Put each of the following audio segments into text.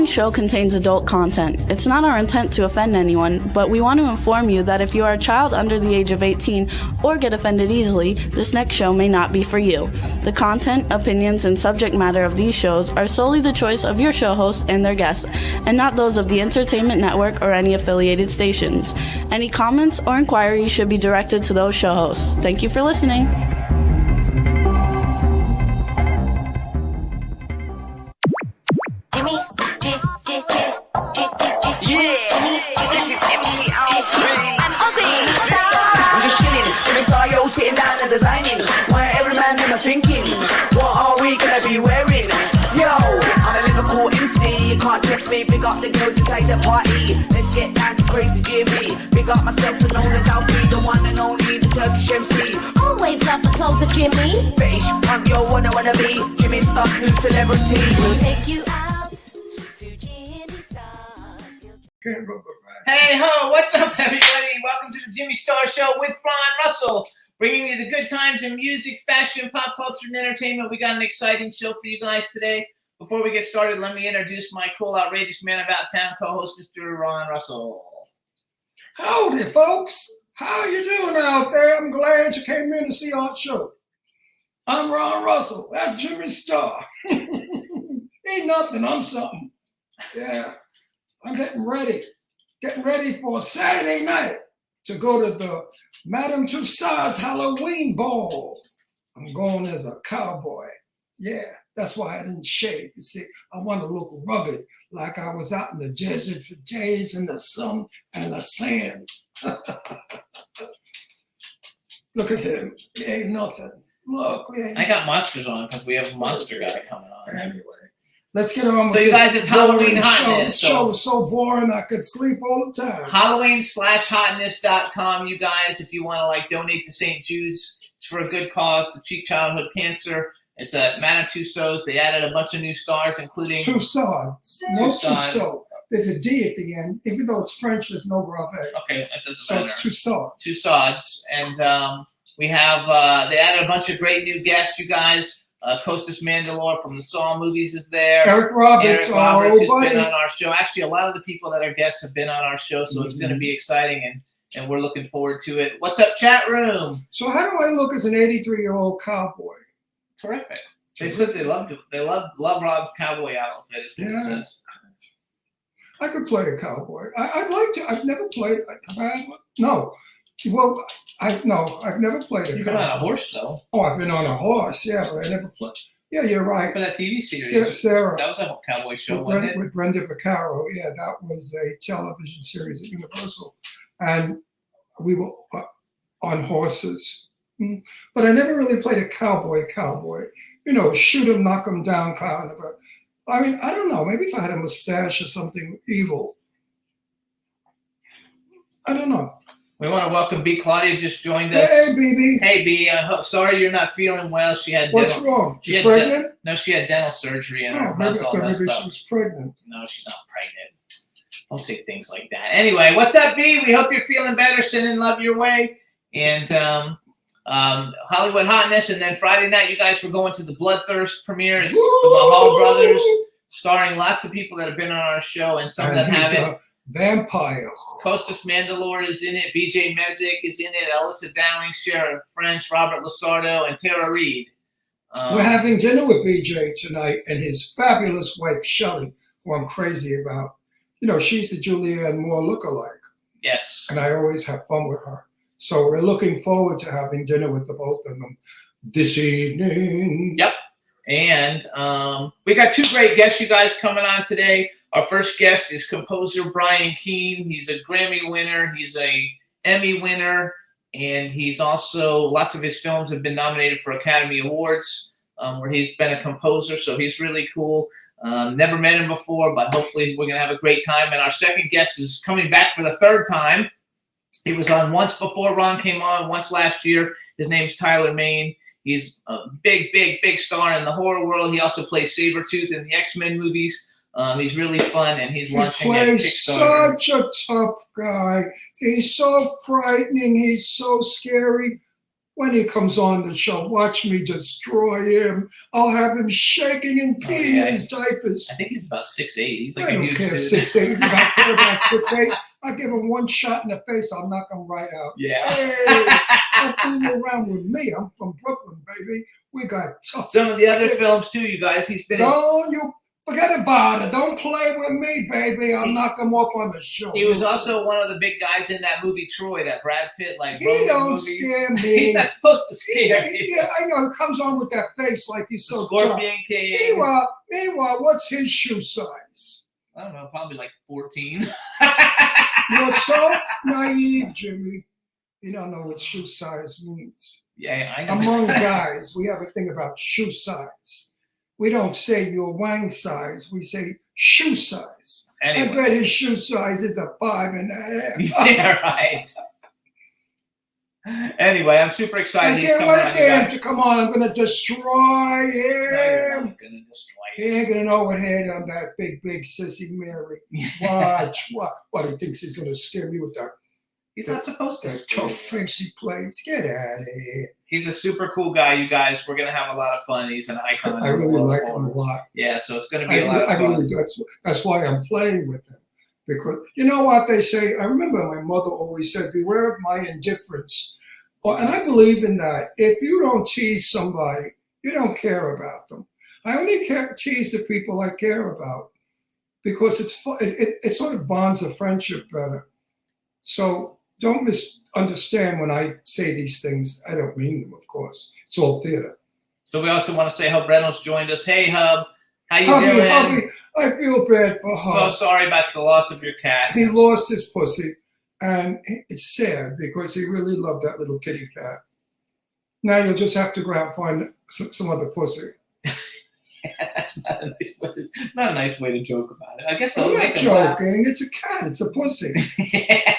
show contains adult content. It's not our intent to offend anyone, but we want to inform you that if you are a child under the age of 18 or get offended easily, this next show may not be for you. The content, opinions, and subject matter of these shows are solely the choice of your show hosts and their guests, and not those of the Entertainment Network or any affiliated stations. Any comments or inquiries should be directed to those show hosts. Thank you for listening. Sitting down and designing, where every man in a thinking, what are we gonna be wearing? Yo, I'm a Liverpool MC, you can't test me. Big up the girls inside the party, let's get down to crazy Jimmy. Big up myself and known as Alfie, the one and only, the Turkish MC. Always love the clothes of Jimmy. Bitch, I'm your wanna be, Jimmy Star's new celebrity. We'll take you out to Jimmy Star's. Hey ho, what's up everybody? Welcome to the Jimmy Star Show with Ron Russell. Bringing you the good times in music, fashion, pop culture, and entertainment. We got an exciting show for you guys today. Before we get started, let me introduce my cool, outrageous man about town co-host, Mr. Ron Russell. Howdy, folks. How you doing out there? I'm glad you came in to see our show. I'm Ron Russell. That's Jimmy Star. Ain't nothing. I'm something. Yeah. I'm getting ready for Saturday night to go to the Madame Tussauds Halloween ball. I'm going as a cowboy. Yeah, that's why I didn't shave. You see, I want to look rugged, like I was out in the desert for days in the sun and the sand. Look at him. He ain't nothing. Look. I got monsters on because we have a monster guy coming on. Anyway, let's get on with so you guys, it's Halloween Hotness. This show was so boring I could sleep all the time. Halloween/hotness.com, you guys, if you want to donate to St. Jude's. It's for a good cause to treat childhood cancer. It's at Madame Tussauds. They added a bunch of new stars, including Tussauds. No Tussauds. There's a D at the end. Even though it's French, there's no gravet. Okay, that doesn't so matter. It's Tussauds. Tussauds. And we have, they added a bunch of great new guests, you guys. Costas Mandylor from the Saw movies is there. Eric Roberts has been on our show. Actually, a lot of the people that are guests have been on our show, so it's going to be exciting, and we're looking forward to it. What's up, chat room? So how do I look as an 83-year-old cowboy? Terrific. They said they loved it. They love Rob's cowboy outfit, is what it says. I could play a cowboy. I'd like to. I've never played. Have I had one? No. Well, I've never played a cowboy. You've been on a horse, though. Oh, I've been on a horse, yeah, but I never played. Yeah, you're right. For that TV series. Sarah. That was a cowboy show, with Brenda Vaccaro. Yeah, that was a television series at Universal. And we were on horses. But I never really played a cowboy. You know, shoot 'em, knock 'em down kind of a. I mean, I don't know. Maybe if I had a mustache or something evil. I don't know. We want to welcome B. Claudia just joined us. Hey, BB. Hey, B. Sorry you're not feeling well. She had What's wrong? She's pregnant? No, she had dental surgery and her maybe mouth's all messed she up. was pregnant. No, she's not pregnant. Don't say things like that. Anyway, what's up, B? We hope you're feeling better. Sending love your way. And Hollywood Hotness. And then Friday night, you guys were going to the Bloodthirst premiere. It's the Mahal Brothers, starring lots of people that have been on our show and some that haven't. Vampire. Costas Mandylor is in it. B.J. Mezek is in it. Alyssa Dowling, Sheriff French, Robert Lasardo, and Tara Reid. We're having dinner with B.J. tonight and his fabulous wife, Shelley, who I'm crazy about. You know, she's the Julianne Moore lookalike. Yes. And I always have fun with her. So we're looking forward to having dinner with the both of them this evening. Yep. And we got two great guests, you guys, coming on today. Our first guest is composer Brian Keane. He's a Grammy winner. He's a Emmy winner. And he's also, lots of his films have been nominated for Academy Awards, where he's been a composer. So he's really cool. Never met him before, but hopefully we're going to have a great time. And our second guest is coming back for the third time. He was on once before Ron came on, once last year. His name's Tyler Main. He's a big star in the horror world. He also plays Sabretooth in the X-Men movies. He's really fun, and he's launching at Kickstarter. He's such a tough guy. He's so frightening. He's so scary. when he comes on the show, watch me destroy him. I'll have him shaking and peeing in his diapers. I think he's about 6'8". He's like I a don't huge care, dude. 6'8". You think I care about 6'8"? I'll give him one shot in the face. I'll knock him right out. Yeah. Hey, don't fool around with me. I'm from Brooklyn, baby. We got tough. Some of the other films too, you guys. He's been. Don't you forget about it. Don't play with me, baby. I'll knock him off on the show. He was also one of the big guys in that movie Troy, that Brad Pitt He don't movie. scare me. He's not supposed to scare you. Yeah, I know. He comes on with that face like he's The so Scorpion tough. King. Meanwhile, what's his shoe size? I don't know, probably like 14. You're so naive, Jimmy. You don't know what shoe size means. Yeah, I know. Among guys, we have a thing about shoe size. We don't say your wang size. We say shoe size. Anyway. I bet his shoe size is a 5.5. Yeah, right. Anyway, I'm super excited. I He's can't coming wait on. for him to come on. I'm going to destroy No, you're him. not gonna destroy He him. ain't going to know what hit on that big sissy Mary. Watch. What, he thinks he's going to scare me with that He's not supposed to. that tough face he plays. Get out of here. He's a super cool guy, you guys. We're gonna have a lot of fun. He's an icon. I in the really world like of him a horror. lot. Yeah, so it's gonna be a lot of I fun. really do. That's why I'm playing with him. Because you know what they say? I remember my mother always said, beware of my indifference. And I believe in that. If you don't tease somebody, you don't care about them. I only tease the people I care about because it's fun. It sort of bonds a friendship better. So don't misunderstand when I say these things. I don't mean them, of course. It's all theater. So we also want to say Hub Reynolds joined us. Hey, Hub. How you doing? Hubby, I feel bad for Hub. So sorry about the loss of your cat. He lost his pussy, and it's sad because he really loved that little kitty cat. Now you'll just have to go out and find some other pussy. That's not a nice way to joke about it. I guess I'm I'll not make him laugh. joking. It's a cat. It's a pussy. Yeah.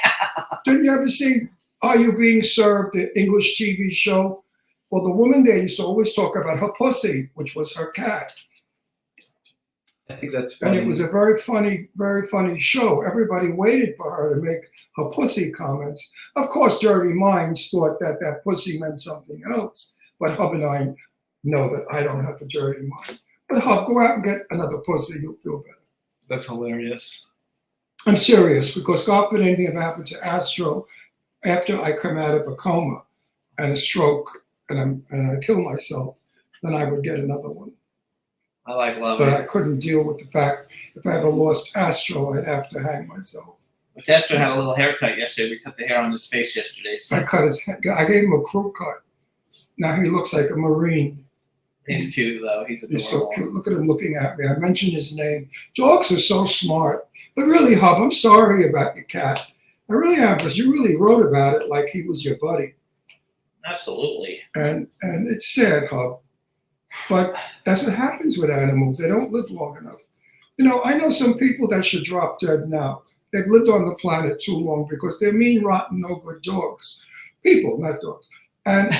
Didn't you ever see Are You Being Served, the English TV show? Well, the woman there used to always talk about her pussy, which was her cat. I think that's funny. And it was a very funny show. Everybody waited for her to make her pussy comments. Of course, dirty minds thought that pussy meant something else. But Hub and I know that I don't have a dirty mind. But Hub, go out and get another pussy. You'll feel better. That's hilarious. I'm serious because God forbid anything ever happened to Astro after I come out of a coma and a stroke and I kill myself, then I would get another one. I like love But it. I couldn't deal with the fact if I ever lost Astro, I'd have to hang myself. But Tester had a little haircut yesterday. We cut the hair on his face yesterday. So I gave him a crew cut. Now he looks like a Marine. he's cute, though. He's adorable. He's so cute. Look at him looking at me. I mentioned his name. Dogs are so smart. But really, Hub, I'm sorry about your cat. I really am, because you really wrote about it like he was your buddy. Absolutely. And it's sad, Hub. But that's what happens with animals. They don't live long enough. You know, I know some people that should drop dead now. They've lived on the planet too long because they're mean, rotten, no good dogs. People, not dogs. And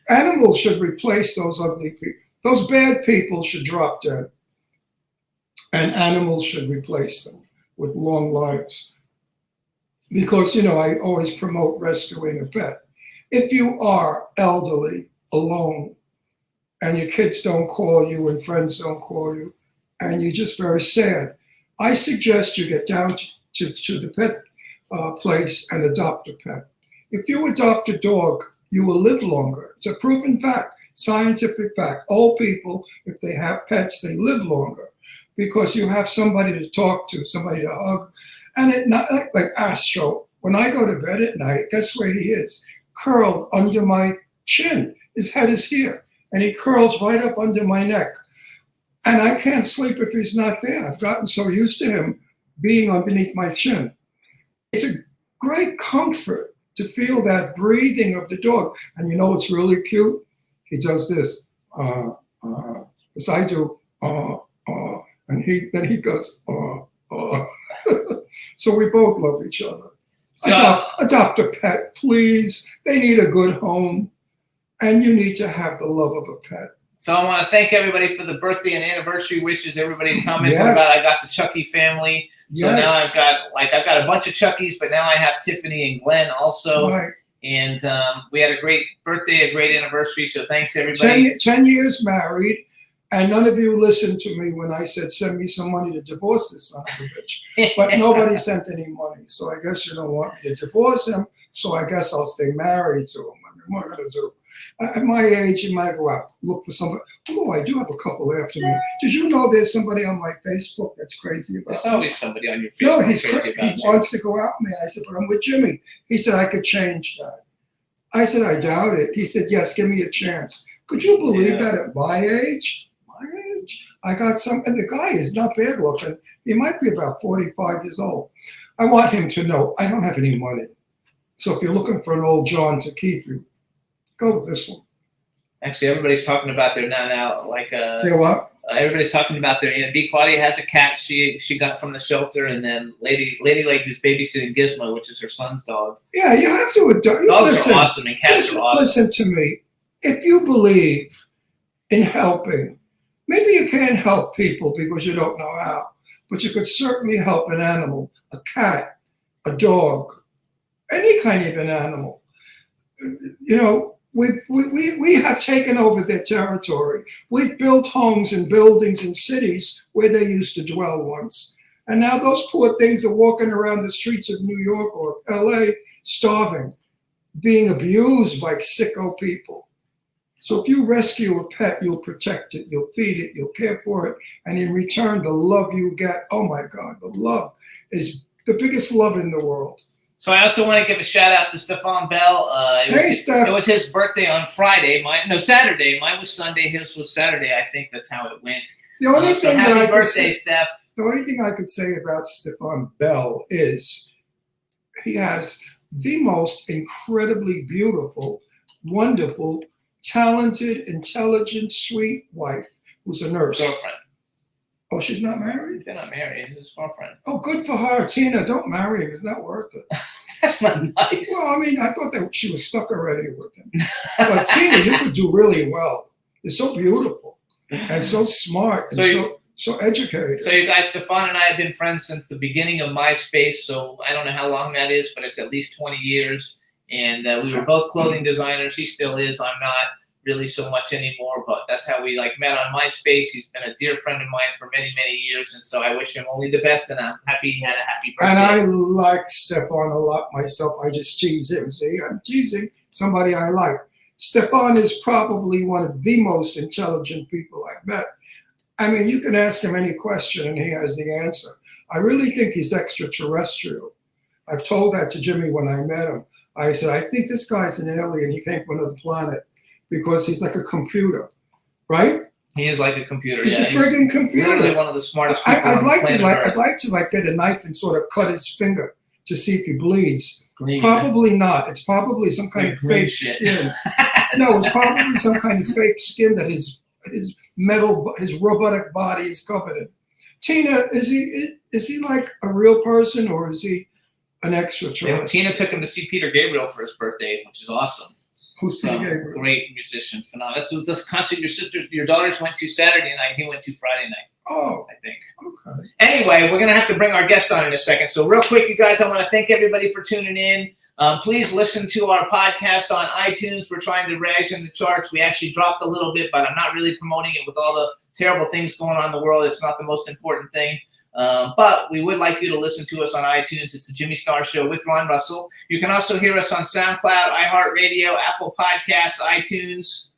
animals should replace those ugly people. Those bad people should drop dead. And animals should replace them with long lives. Because, you know, I always promote rescuing a pet. If you are elderly, alone, and your kids don't call you and friends don't call you, and you're just very sad, I suggest you get down to the pet place and adopt a pet. If you adopt a dog, you will live longer. It's a proven fact, scientific fact. Old people, if they have pets, they live longer because you have somebody to talk to, somebody to hug. And it not like Astro, when I go to bed at night, guess where he is? Curled under my chin. His head is here. And he curls right up under my neck. And I can't sleep if he's not there. I've gotten so used to him being underneath my chin. It's a great comfort to feel that breathing of the dog. And you know what's really cute? He does this, as I do, and then he goes, So we both love each other. So, Adopt a pet, please. They need a good home. And you need to have the love of a pet. So I want to thank everybody for the birthday and anniversary wishes. Everybody commented Yes. about I got the Chucky family. So Yes. now I've got a bunch of Chuckies, but now I have Tiffany and Glenn also. Right. And we had a great birthday, a great anniversary. So thanks, everybody. 10 years married, and none of you listened to me when I said, send me some money to divorce this son of a bitch. But nobody sent any money. So I guess you don't want me to divorce him. So I guess I'll stay married to him. I mean, what am I going to do? At my age, you might go out, look for somebody. Oh, I do have a couple after me. Did you know there's somebody on my Facebook that's crazy about There's me? always somebody on your Facebook No, he's crazy about he you. wants to go out with me. I said, but I'm with Jimmy. He said, I could change that. I said, I doubt it. He said, yes, give me a chance. Could you believe Yeah. that at my age? My age? I got some, and the guy is not bad looking. He might be about 45 years old. I want him to know I don't have any money. So if you're looking for an old John to keep you, go with this one. Actually, everybody's talking about their now like They what? everybody's talking about their B. Claudia has a cat she got from the shelter, and then Lady Lake is babysitting Gizmo, which is her son's dog. Yeah, you have to adopt. Dogs are awesome and cats are awesome. Listen to me. If you believe in helping, maybe you can't help people because you don't know how, but you could certainly help an animal, a cat, a dog, any kind of an animal. You know, we have taken over their territory. We've built homes and buildings and cities where they used to dwell once. And now those poor things are walking around the streets of New York or LA starving, being abused by sicko people. So if you rescue a pet, you'll protect it, you'll feed it, you'll care for it, and in return, the love you get, oh my God, the love is the biggest love in the world. So I also want to give a shout out to Stefan Bell. It was his birthday on Friday. Saturday. Mine was Sunday. His was Saturday. I think that's how it went. The only So thing happy birthday, Steph. The only thing I could say about Stefan Bell is he has the most incredibly beautiful, wonderful, talented, intelligent, sweet wife who's a nurse. Girlfriend. Oh, she's not married? They're not married. It's his girlfriend. Oh, good for her. Tina, don't marry him. It's not worth it. That's not nice. Well, I mean, I thought that she was stuck already with him. But Tina, you could do really well. You're so beautiful and so smart and so educated. So you guys, Stefan and I have been friends since the beginning of MySpace. So I don't know how long that is, but it's at least 20 years. And we were both clothing designers. He still is. I'm not really so much anymore, but that's how we met on MySpace. He's been a dear friend of mine for many, many years, and so I wish him only the best, and I'm happy he had a happy birthday. And I like Stefan a lot myself. I just tease him. See, I'm teasing somebody I like. Stefan is probably one of the most intelligent people I've met. I mean, you can ask him any question and he has the answer. I really think he's extraterrestrial. I've told that to Jimmy when I met him. I said, I think this guy's an alien. He came from another planet. Because he's like a computer, right? He is like a computer. He's a friggin' computer. Literally one of the smartest people I'd on like planet Earth. I'd like to get a knife and sort of cut his finger to see if he bleeds. Green. Probably not. It's probably some kind of Green fake shit. skin. No, it's probably some kind of fake skin that his robotic body is covered in. Tina, is he like a real person or is he an extraterrestrial? Tina took him to see Peter Gabriel for his birthday, which is awesome. Who's Peter Gabriel? Great musician, phenomenal. That's this concert your daughters went to Saturday night. He went to Friday night. Oh, I think. okay. Anyway, we're gonna have to bring our guest on in a second. So real quick, you guys, I want to thank everybody for tuning in. Please listen to our podcast on iTunes. We're trying to rise in the charts. We actually dropped a little bit, but I'm not really promoting it with all the terrible things going on in the world. It's not the most important thing. But we would like you to listen to us on iTunes. It's the Jimmy Star Show with Ron Russell. You can also hear us on SoundCloud, iHeartRadio, Apple Podcasts, iTunes,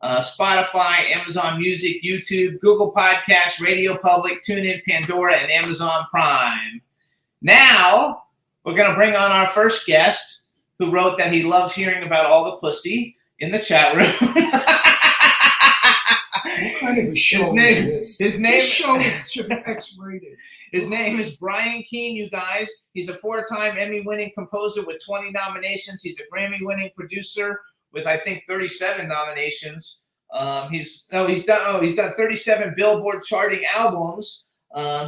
Spotify, Amazon Music, YouTube, Google Podcasts, Radio Public, TuneIn, Pandora, and Amazon Prime. Now, we're going to bring on our first guest who wrote that he loves hearing about all the pussy in the chat room. What kind of a show is this? This show is X-rated. His name is Brian Keane, you guys. He's a 4-time Emmy-winning composer with 20 nominations. He's a Grammy-winning producer with, I think, 37 nominations. He's done 37 Billboard charting albums.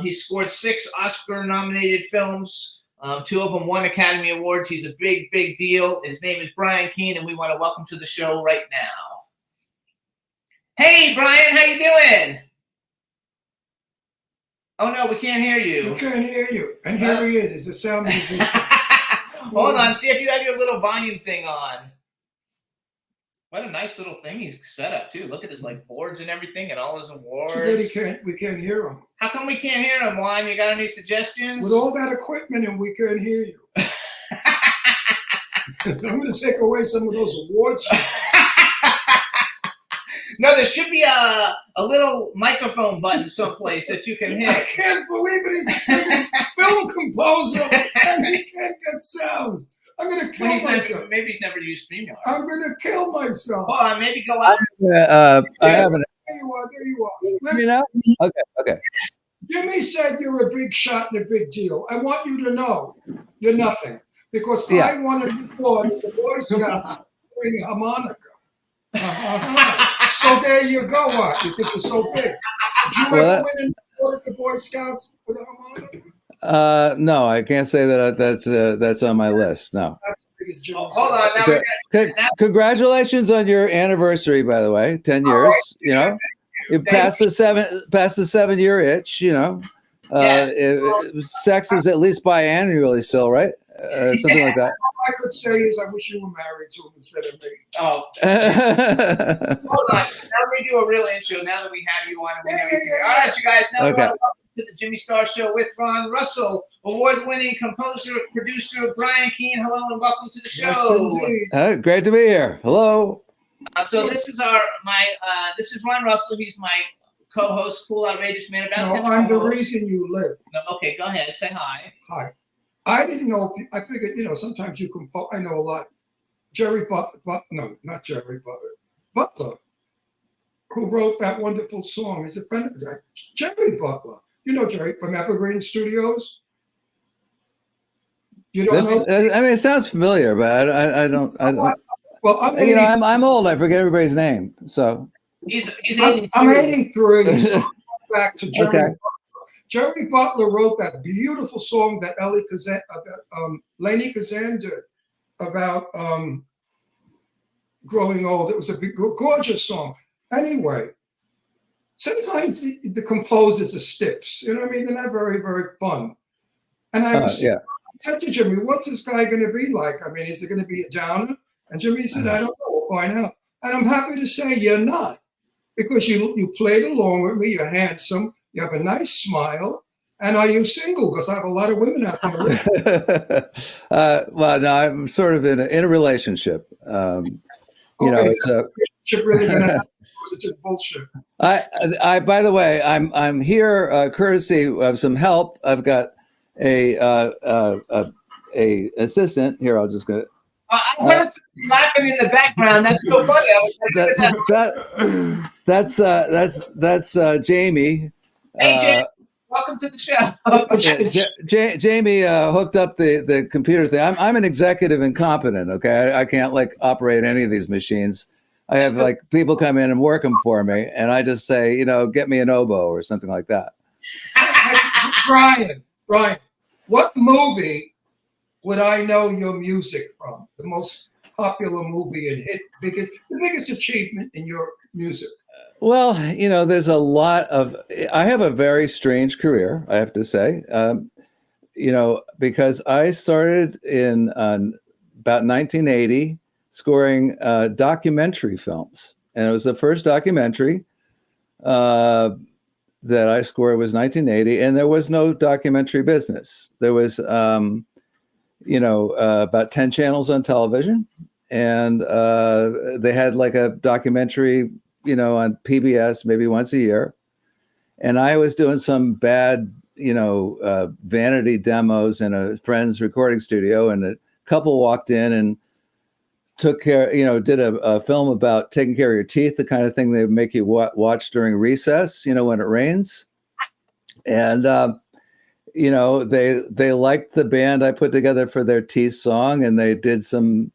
He's scored 6 Oscar-nominated films. 2 of them won Academy Awards. He's a big, big deal. His name is Brian Keane, and we want to welcome to the show right now. Hey, Brian, how you doing? Oh, no, we can't hear you. We can't hear you. And here he is. He's a sound musician. Hold on, see if you have your little volume thing on. What a nice little thing he's set up too. Look at his like boards and everything and all his awards. Too bad we can't hear him. How come we can't hear him, Juan? You got any suggestions? With all that equipment and we can't hear you. I'm going to take away some of those awards. No, there should be a little microphone button someplace that you can hit. I can't believe it. He's a freaking film composer and he can't get sound. I'm going to kill myself. Maybe he's never used StreamYard. I'm going to kill myself. Hold on, maybe go out. I haven't. There you are. Hear me now? Okay. Jimmy said you're a big shot and a big deal. I want you to know you're nothing because Yeah. I want to record the Boy Scouts playing a harmonica. So there you go. What? You think you're so big? Did you ever win and support the Boy Scouts with a harmonica? No, I can't say that that's on my list. No. That's the biggest Jimmy Hold on. Now Okay. we got, Congratulations on your anniversary, by the way. 10 years. You know, you passed the 7-year itch. You know, Yes. Sex is at least biannually still, right? Something like that. All I could say is I wish you were married to him instead of me. oh, hold on. Now we do a real intro. Now that we have you on, and we have everything. All right, you guys. Now Okay. welcome to the Jimmy Star Show with Ron Russell, award-winning composer, producer Brian Keane. Hello and welcome to the show. Yes, indeed. Great to be here. Hello. So this is this is Ron Russell. He's my co-host, Cool Outrageous Man. About No, 10 I'm the co-hosts. reason you live. No, okay, go ahead. Say hi. Hi. I didn't know if you, I figured, sometimes you compose. I know a lot. Jerry Butler, no, not Jerry Butler, who wrote that wonderful song, is a friend of mine. Jerry Butler. You know Jerry from Evergreen Studios? You don't know? I mean, it sounds familiar, but I don't. Well, I'm You know, I'm old. I forget everybody's name. So He's I'm 83. So back to Jerry Okay. Butler. Jerry Butler wrote that beautiful song that Lainey Kazan did about growing old. It was a big, gorgeous song. Anyway, sometimes the composers are stiffs. You know what I mean? They're not very, very fun. And I said to Jimmy, what's this guy going to be like? I mean, is it going to be a downer? And Jimmy said, I don't know. We'll find out. And I'm happy to say you're not. Because you played along with me, you're handsome, you have a nice smile, and are you single? Because I have a lot of women out there. Well, no, I'm sort of in a relationship. You know, it's relationship really gonna happen? Or is it just bullshit? I. By the way, I'm here courtesy of some help. I've got a assistant here. I'll just go. I heard somebody laughing in the background. That's so funny. That's Jamie. Hey, Jamie, welcome to the show. Jamie hooked up the computer thing. I'm an executive incompetent. Okay, I can't like operate any of these machines. I have like people come in and work them for me, and I just say, get me an oboe or something like that. Brian, what movie would I know your music from? The most popular movie and the biggest achievement in your music? Well, there's a lot of. I have a very strange career, I have to say. Because I started in about 1980 scoring documentary films, and it was the first documentary that I scored was 1980, and there was no documentary business. There was. About 10 channels on television, and they had like a documentary, on PBS maybe once a year. And I was doing some bad, vanity demos in a friend's recording studio, and a couple walked in and took care, did a film about taking care of your teeth, the kind of thing they make you watch during recess, when it rains. And, they liked the band I put together for their teeth song, and they did some,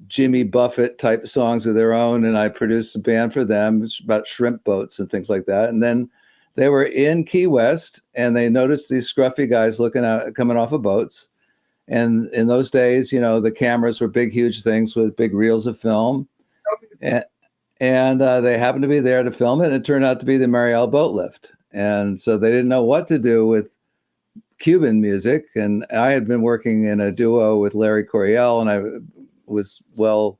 Jimmy Buffett type songs of their own. And I produced a band for them. It's about shrimp boats and things like that. And then they were in Key West, and they noticed these scruffy guys coming off of boats. And in those days, the cameras were big, huge things with big reels of film. And they happened to be there to film it. And it turned out to be the Mariel boat lift. And so they didn't know what to do with Cuban music, and I had been working in a duo with Larry Coryell, and I was well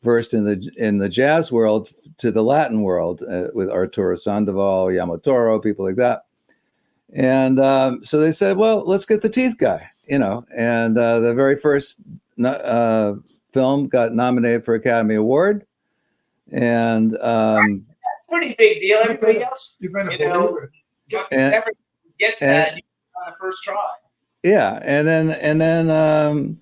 versed in the jazz world to the Latin world with Arturo Sandoval, Yamotoro, people like that. And so they said, well, let's get the teeth guy, and the very first film got nominated for Academy Award. And pretty big deal. Everybody else, You better you know, believe it. never gets that on the first try. Yeah, and then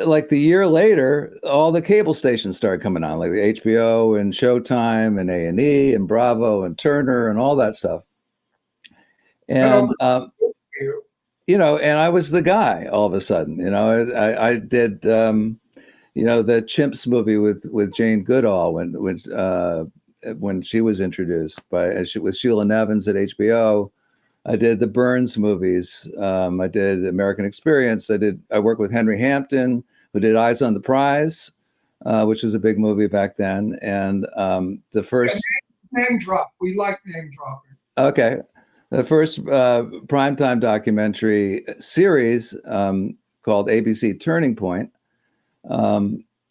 like the year later, all the cable stations started coming on, like the HBO and Showtime and A&E and Bravo and Turner and all that stuff. And and I was the guy all of a sudden. I did the Chimps movie with Jane Goodall when she was introduced with Sheila Nevins at HBO. I did the Burns movies. I did American Experience. I worked with Henry Hampton, who did Eyes on the Prize, which was a big movie back then. And the first name drop. We like name dropping. Okay. The first primetime documentary series called ABC Turning Point,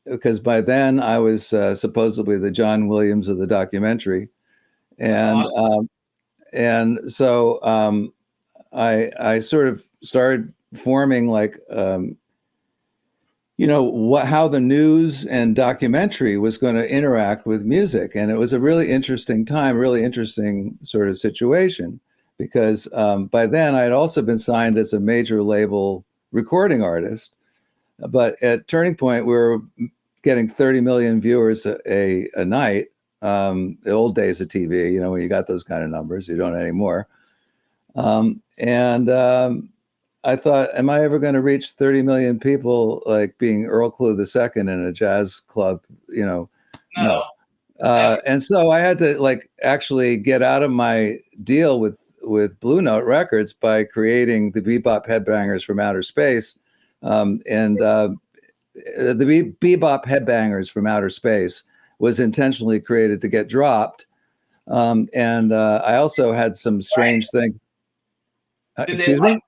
because by then I was supposedly the John Williams of the documentary. And Awesome. And so I sort of started forming like, how the news and documentary was going to interact with music. And it was a really interesting time, really interesting sort of situation, because by then I had also been signed as a major label recording artist. But at Turning Point, we were getting 30 million viewers a night. The old days of TV, when you got those kind of numbers, you don't anymore. I thought, am I ever going to reach 30 million people like being Earl Clue II in a jazz club? No. And so I had to like actually get out of my deal with Blue Note Records by creating the Bebop Headbangers from Outer Space. The Bebop Headbangers from Outer Space was intentionally created to get dropped. I also had some strange thing. Excuse me?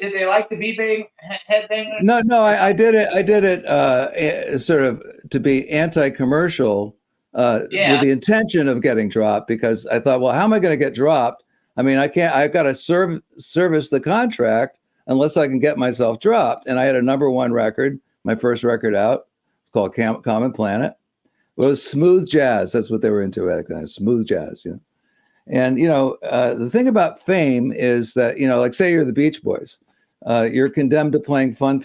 Did they like the B-Bang headbangers? No, I did it sort of to be anti-commercial with the intention of getting dropped, because I thought, well, how am I going to get dropped? I mean, I've got to service the contract unless I can get myself dropped. And I had a #1 record, my first record out. It's called Common Planet. It was smooth jazz. That's what they were into back then, smooth jazz, And, the thing about fame is that, like say you're the Beach Boys, you're condemned to playing fun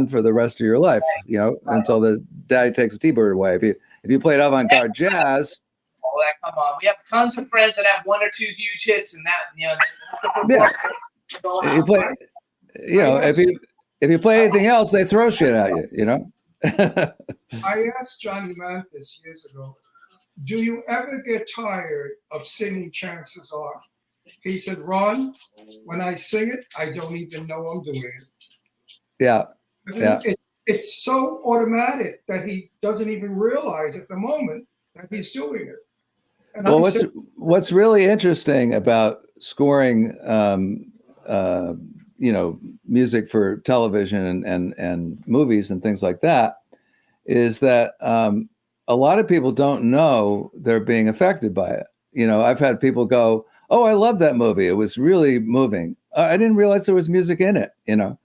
for the rest of your life, until the daddy takes the T-bird away. If you played avant-garde jazz. Oh, come on. We have tons of friends that have 1 or 2 huge hits and that, You play, if you play anything else, they throw shit at you, I asked Johnny Mathis years ago, do you ever get tired of singing Chances Are? He said, Ron, when I sing it, I don't even know I'm doing it. Yeah. It's so automatic that he doesn't even realize at the moment that he's doing it. And well, what's really interesting about scoring, music for television and movies and things like that is that a lot of people don't know they're being affected by it. I've had people go, oh, I love that movie. It was really moving. I didn't realize there was music in it, and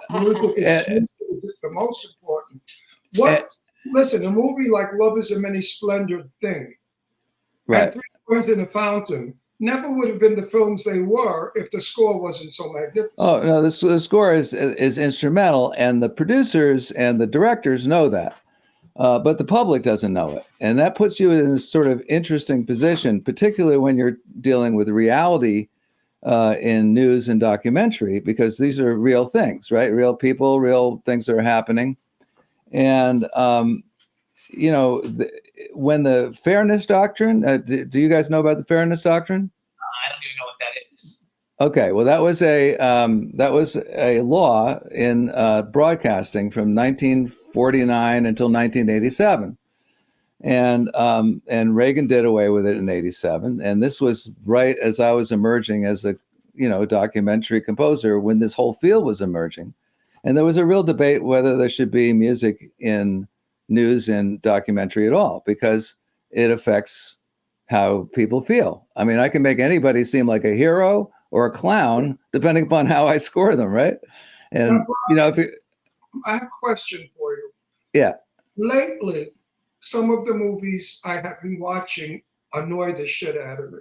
music is the most important. Listen, a movie like Love Is a Many Splendid Thing, right, and Three Boys in a Fountain never would have been the films they were if the score wasn't so magnificent. Oh no, the score is instrumental, and the producers and the directors know that. But the public doesn't know it. And that puts you in a sort of interesting position, particularly when you're dealing with reality in news and documentary, because these are real things, right? Real people, real things that are happening. And, when the fairness doctrine, do you guys know about the fairness doctrine? I don't even know what that is. Okay, well, that was a law in broadcasting from 1949 until 1987, and Reagan did away with it in '87. And this was right as I was emerging as a documentary composer when this whole field was emerging. And there was a real debate whether there should be music in news and documentary at all, because it affects how people feel. I mean, I can make anybody seem like a hero or a clown, depending upon how I score them, right? And, if you, I have a question for you. yeah. Lately, some of the movies I have been watching annoy the shit out of me.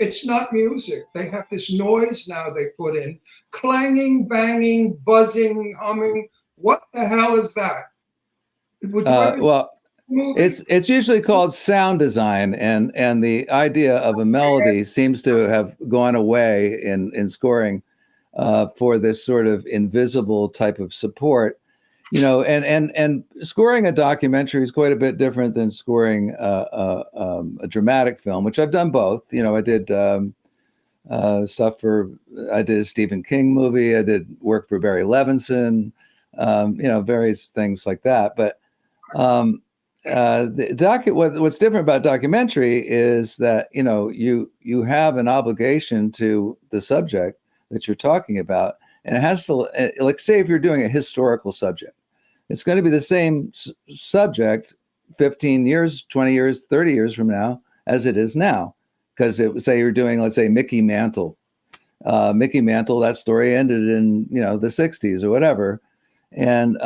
It's not music. They have this noise now they put in. Clanging, banging, buzzing, humming. What the hell is that? Would you ever Well, movie? it's usually called sound design, and the idea of a melody seems to have gone away in scoring for this sort of invisible type of support. And scoring a documentary is quite a bit different than scoring a dramatic film, which I've done both. I did stuff I did a Stephen King movie. I did work for Barry Levinson, various things like that. But what's different about documentary is that, you have an obligation to the subject that you're talking about. And it has to, like, say if you're doing a historical subject, it's going to be the same subject 15 years, 20 years, 30 years from now as it is now. Because say you're doing, let's say, Mickey Mantle. Mickey Mantle, that story ended in, the 60s or whatever. And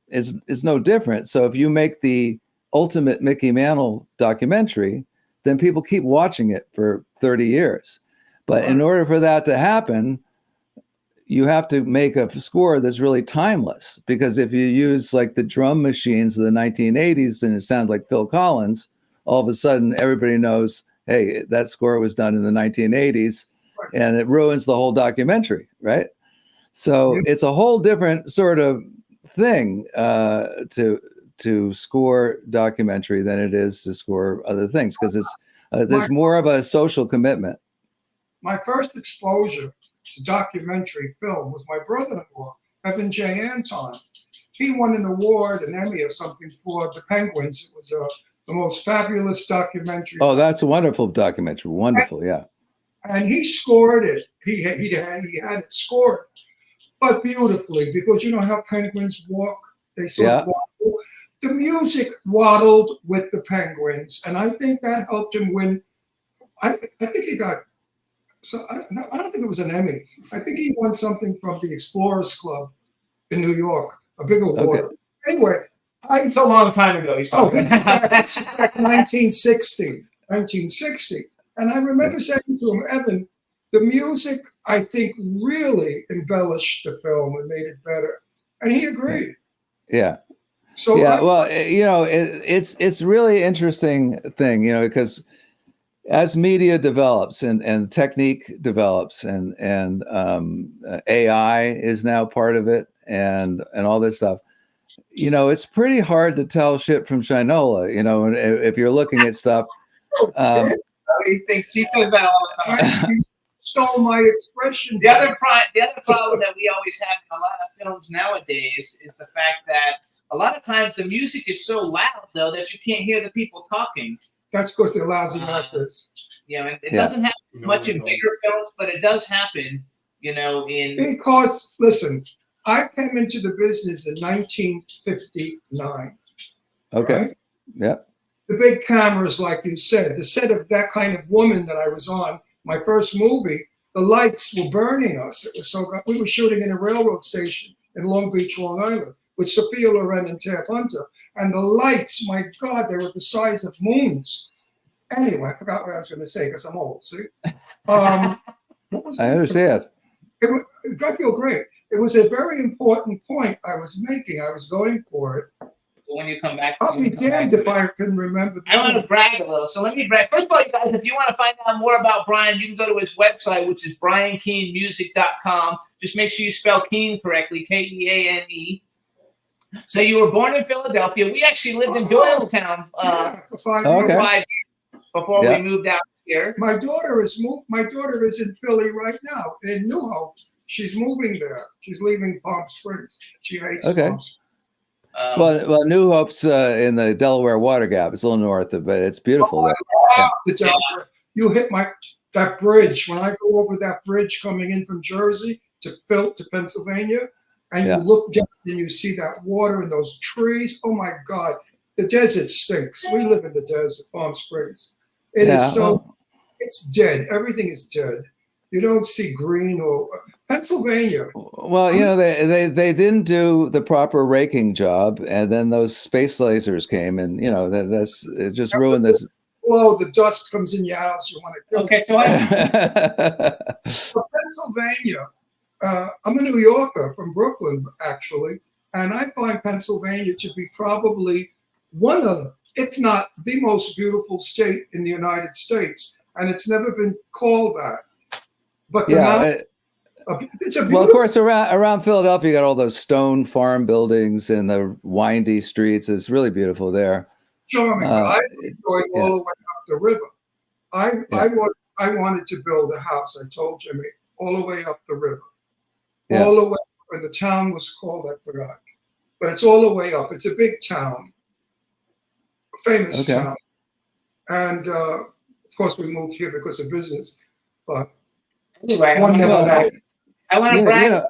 it's no different. So if you make the ultimate Mickey Mantle documentary, then people keep watching it for 30 years. But in order for that to happen, you have to make a score that's really timeless, because if you use like the drum machines of the 1980s and it sounds like Phil Collins, all of a sudden everybody knows, hey, that score was done in the 1980s, and it ruins the whole documentary, right? So it's a whole different sort of thing to score documentary than it is to score other things, because there's more of a social commitment. My first exposure to documentary film was my brother-in-law, Evan J. Anton. He won an award, an Emmy or something, for The Penguins. It was the most fabulous documentary. Oh, that's a wonderful documentary. Wonderful, yeah. And he scored it. He had it scored, but beautifully, because you know how penguins walk? They sort of waddle. The music waddled with the penguins, and I think that helped him win. I think he got. So I don't think it was an Emmy. I think he won something from the Explorers Club in New York, a big award. Okay. Anyway, It's a long time ago. He's talking about. That's back 1960. And I remember saying to him, Evan, the music, I think, really embellished the film and made it better. And he agreed. Yeah. So well, it's really interesting thing, because as media develops and technique develops and AI is now part of it and all this stuff, it's pretty hard to tell shit from Shinola, if you're looking at stuff. He says that all the time. He stole my expression. The other problem that we always have in a lot of films nowadays is the fact that a lot of times the music is so loud, though, that you can't hear the people talking. That's because they're lousy actors. It doesn't happen much in bigger films, but it does happen, Because, listen, I came into the business in 1959. Okay. Right? Yeah. The big cameras, like you said, the set of That Kind of Woman that I was on, my first movie, the lights were burning us. It was so. We were shooting in a railroad station in Long Beach, Long Island, with Sophia Loren and Tab Hunter. And the lights, my God, they were the size of moons. Anyway, I forgot what I was going to say because I'm old, see? I understand. I feel great. It was a very important point I was making. I was going for it. When you come back, I'll be damned if I can remember. I want to brag a little. So let me brag. First of all, you guys, if you want to find out more about Brian, you can go to his website, which is briankeanemusic.com. Just make sure you spell Keane correctly, Keane. So you were born in Philadelphia. We actually lived in Doylestown For 5 Okay. years. 5 years before we moved out here. My daughter is in Philly right now, in New Hope. She's moving there. She's leaving Palm Springs. She hates Palm Springs. Well, New Hope's in the Delaware Water Gap. It's a little north of, but it's beautiful there. The Delaware. You hit my. That bridge, when I go over that bridge coming in from Jersey to Pennsylvania, and you look down and you see that water and those trees, oh my God, the desert stinks. We live in the desert, Palm Springs. It is so, it's dead. Everything is dead. You don't see green or Pennsylvania. Well, you know, they didn't do the proper raking job, and then those space lasers came, and you know that's it just ruined this. Well, the dust comes in your house. You want to kill. Okay, So Pennsylvania. I'm a New Yorker from Brooklyn, actually, and I find Pennsylvania to be probably one of, if not the most beautiful state in the United States, and it's never been called that. But it's a beautiful. Well, of course, around Philadelphia, you got all those stone farm buildings and the windy streets. It's really beautiful there. Charming. I enjoyed all the way up the river. I wanted to build a house. I told Jimmy all the way up the river, all the way. And the town was called, I forgot, but it's all the way up. It's a big town, a famous town, and of course we moved here because of business. But anyway, I want to brag. Yeah.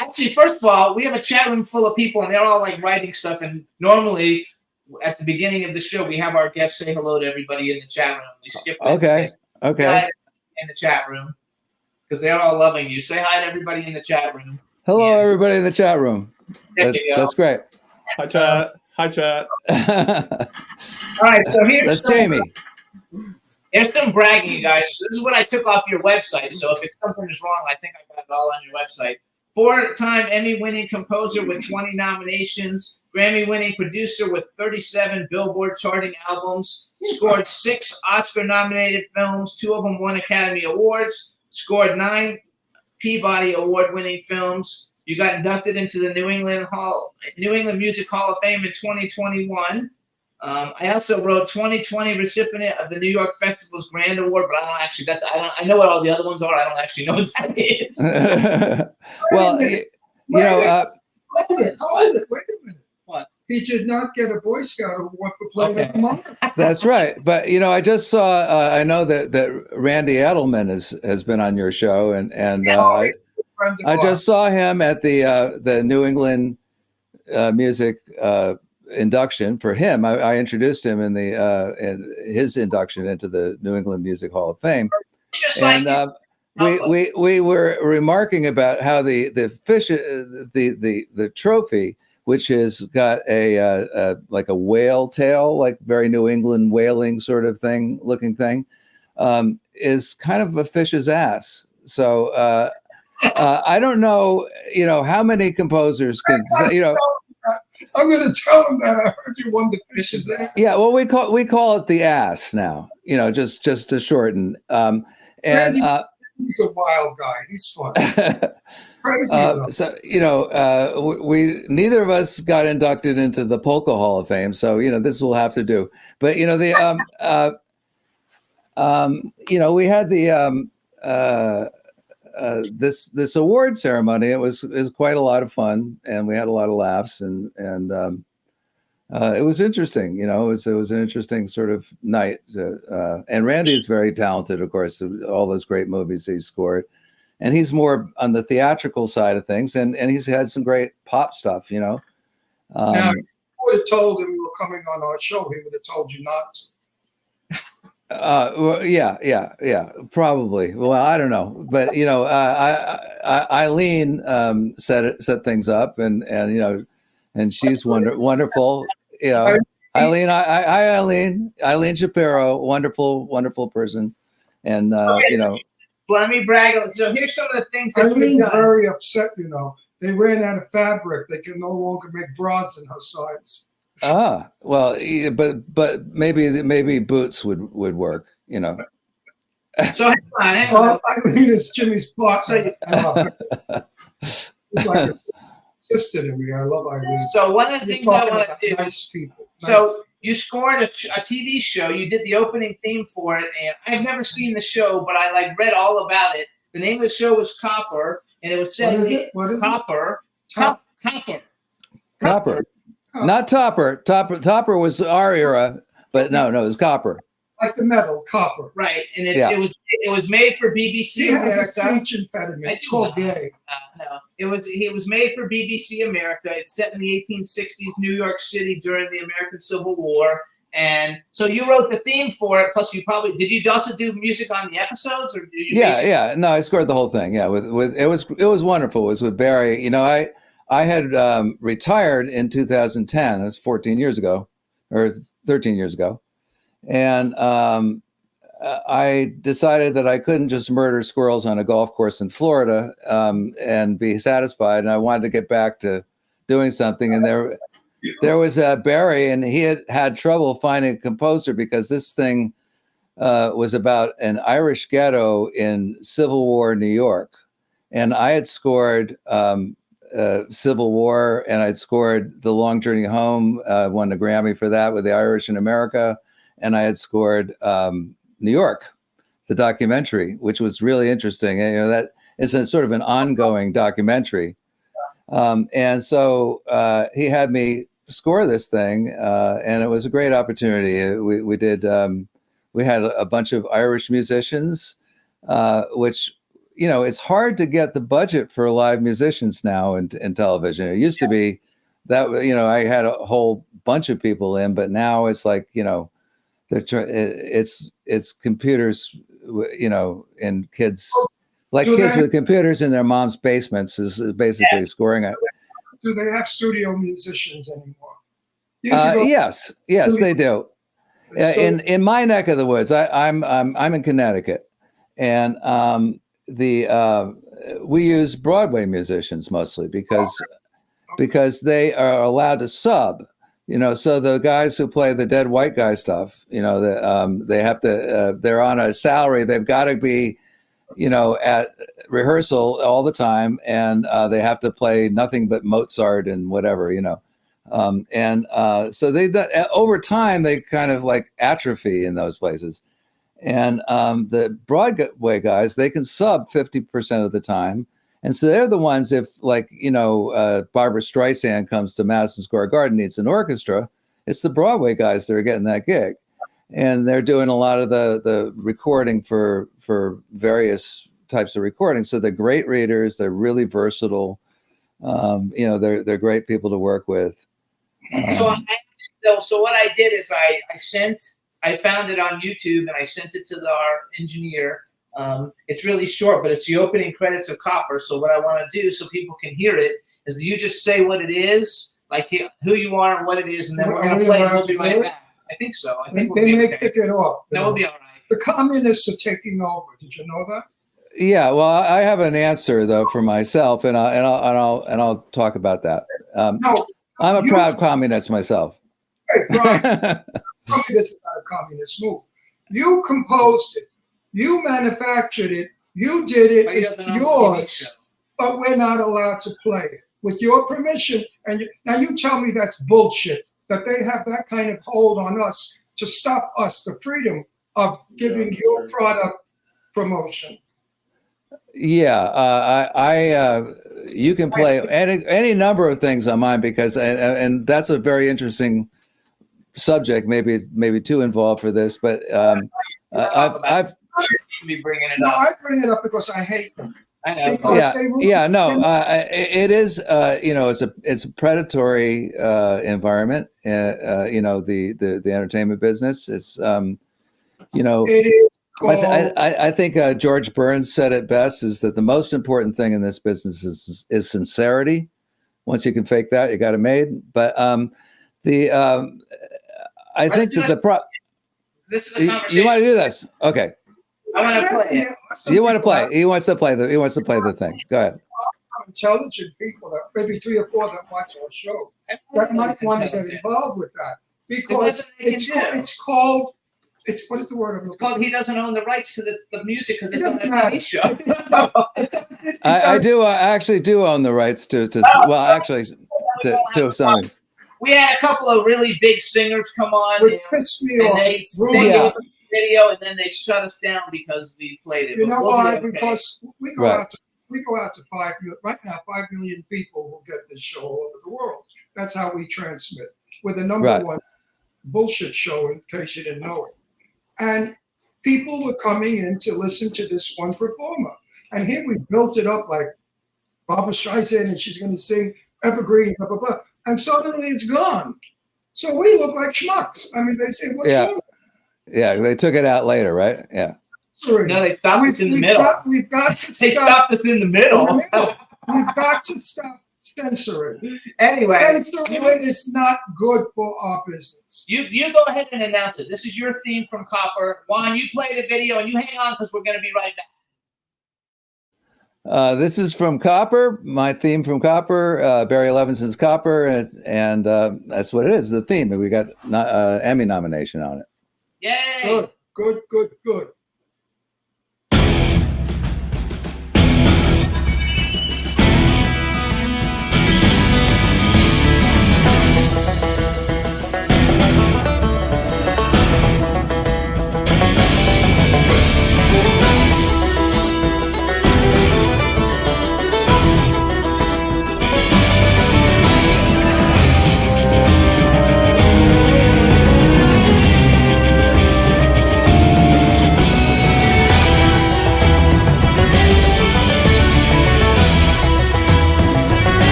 Actually, first of all, we have a chat room full of people, and they're all like writing stuff. And normally, at the beginning of the show, we have our guests say hello to everybody in the chat room. We skip that. Okay. In the chat room, because they're all loving you. Say hi to everybody in the chat room. Hello, everybody in the chat room. That's great. Hi, chat. All right, so here's Jamie. Here's some bragging, you guys. This is what I took off your website. So if something is wrong, I think I got it all on your website. 4-time Emmy-winning composer with 20 nominations, Grammy-winning producer with 37 Billboard charting albums, scored 6 Oscar-nominated films, 2 of them won Academy Awards, scored 9 Peabody Award-winning films. You got inducted into the New England Music Hall of Fame in 2021. I also wrote 2020 recipient of the New York Festival's Grand Award, but I know what all the other ones are. I don't actually know what that is. Well, Hold it. Wait a minute. What? He did not get a Boy Scout award for playing at the market. That's right. But I just saw. I know that Randy Edelman has been on your show, and I just saw him at the New England Music induction for him. I introduced him in his induction into the New England Music Hall of Fame, and we were remarking about how the fish, the trophy, which has got a like a whale tail, like very New England whaling sort of looking thing, is kind of a fish's ass. So I don't know, how many composers can, I'm going to tell him that I heard you won the fish's ass. Yeah, well, we call it the ass now, just to shorten. And he's a wild guy. He's fun. Crazy. So we neither of us got inducted into the Polka Hall of Fame, so this will have to do. But we had the this award ceremony. It was quite a lot of fun, and we had a lot of laughs, and it was interesting. It was an interesting sort of night. And Randy is very talented, of course. All those great movies he scored, and he's more on the theatrical side of things, and he's had some great pop stuff. Now, if you would have told him you were coming on our show, he would have told you not to. Well, yeah, probably. Well, I don't know, but Eileen set things up, and she's wonderful. Eileen, Eileen Shapiro, wonderful person, and Let me brag. So here's some of the things that Eileen's very upset. They ran out of fabric. They can no longer make bras in her size. Well, but maybe boots would work. So hang on. Eileen is Jimmy's partner. She's like a sister to me. I love Eileen. So one of the things I want to do. Nice people. So you scored a TV show. You did the opening theme for it, and I've never seen the show, but I read all about it. The name of the show was Copper, and it was said What is Copper. Copper. Not Topper. Topper was our era, but no, it was Copper. like the metal, copper. Right, and Yeah. it was made for BBC He has a America. speech impediment. It's called gay. No, it was made for BBC America. It's set in the 1860s New York City during the American Civil War. And so you wrote the theme for it. Plus, did you also do music on the episodes, or did you? Yeah. No, I scored the whole thing. Yeah, with it was wonderful. It was with Barry. You know, I had retired in 2010. It was 14 years ago, or 13 years ago, and I decided that I couldn't just murder squirrels on a golf course in Florida and be satisfied. And I wanted to get back to doing something. And there was Barry, and he had trouble finding a composer because this thing was about an Irish ghetto in Civil War New York. And I had scored Civil War, and I'd scored The Long Journey Home, won a Grammy for that with the Irish in America. And I had scored New York, the documentary, which was really interesting. And, you know, that is a sort of an ongoing documentary. And so he had me score this thing, and it was a great opportunity. We had a bunch of Irish musicians, which, you know, it's hard to get the budget for live musicians now in television. It used to be that, you know, I had a whole bunch of people in, but now it's like, you know, it's computers, you know, and kids, like kids with computers in their mom's basements is basically scoring it. Do they have studio musicians anymore? Yes, they do. In my neck of the woods, I'm in Connecticut, and we use Broadway musicians mostly because they are allowed to sub. You know, so the guys who play the dead white guy stuff, you know, they have to. They're on a salary. They've got to be, you know, at rehearsal all the time, and they have to play nothing but Mozart and whatever, you know. So over time they kind of like atrophy in those places. And the Broadway guys, they can sub 50% of the time. And so they're the ones, if like, you know, Barbara Streisand comes to Madison Square Garden, needs an orchestra, it's the Broadway guys that are getting that gig. And they're doing a lot of the recording for various types of recording. So they're great readers. They're really versatile. You know, they're great people to work with. So what I did is I found it on YouTube and I sent it to our engineer. It's really short, but it's the opening credits of Copper. So what I want to do so people can hear it is you just say what it is, like who you are and what it is, and then we're going to play it and we'll be right back. I think so. I think they may kick it off. That will be all right. The communists are taking over. Did you know that? Yeah, well, I have an answer though for myself, and I'll talk about that. No, I'm a proud communist myself. Hey, Brian, this is not a communist move. You composed it. You manufactured it. You did it. It's yours. But we're not allowed to play it with your permission. And now you tell me that's bullshit, that they have that kind of hold on us to stop us the freedom of giving your product promotion. Yeah, you can play any number of things on mine because, and that's a very interesting subject, maybe too involved for this, but I've be bringing it no, up. I bring it up because I hate them. I know. It is, you know, it's a predatory environment. You know, the entertainment business. It's, you know, It is. I think George Burns said it best: is that the most important thing in this business is sincerity. Once you can fake that, you got it made. But I think that this is a conversation. You want to do this? Okay. I want to play it. You want to play? He wants to play the thing. Go ahead. Intelligent people, that maybe 3 or 4 that watch our show, that might want to get involved with that because it's called. It's what is the word? It's called. He doesn't own the rights to the music because it's on the TV show. I do actually do own the rights to well, actually to some. We had a couple of really big singers come on. Which pissed me off. They gave us a video and then they shut us down because we played it. You know why? Okay. Because we go out to 5 million. Right now, 5 million people will get this show all over the world. That's how we transmit. We're the number one bullshit show, in case you didn't know it. And people were coming in to listen to this one performer. And here we built it up like Barbara Streisand, and she's going to sing Evergreen, blah, blah, blah. And suddenly it's gone. So we look like schmucks. I mean, they say, what's Yeah. wrong? Yeah, they took it out later, right? Yeah. Sorry. No, they stopped us in the middle. We've got to They stop. stopped us in the middle. We've got to stop censoring. Anyway, Censoring is not good for our business. you go ahead and announce it. This is your theme from Copper. Juan, you play the video and you hang on because we're going to be right back. This is from Copper, my theme from Copper, Barry Levinson's Copper, and that's what it is, the theme. We got Emmy nomination on it. Yay! Good.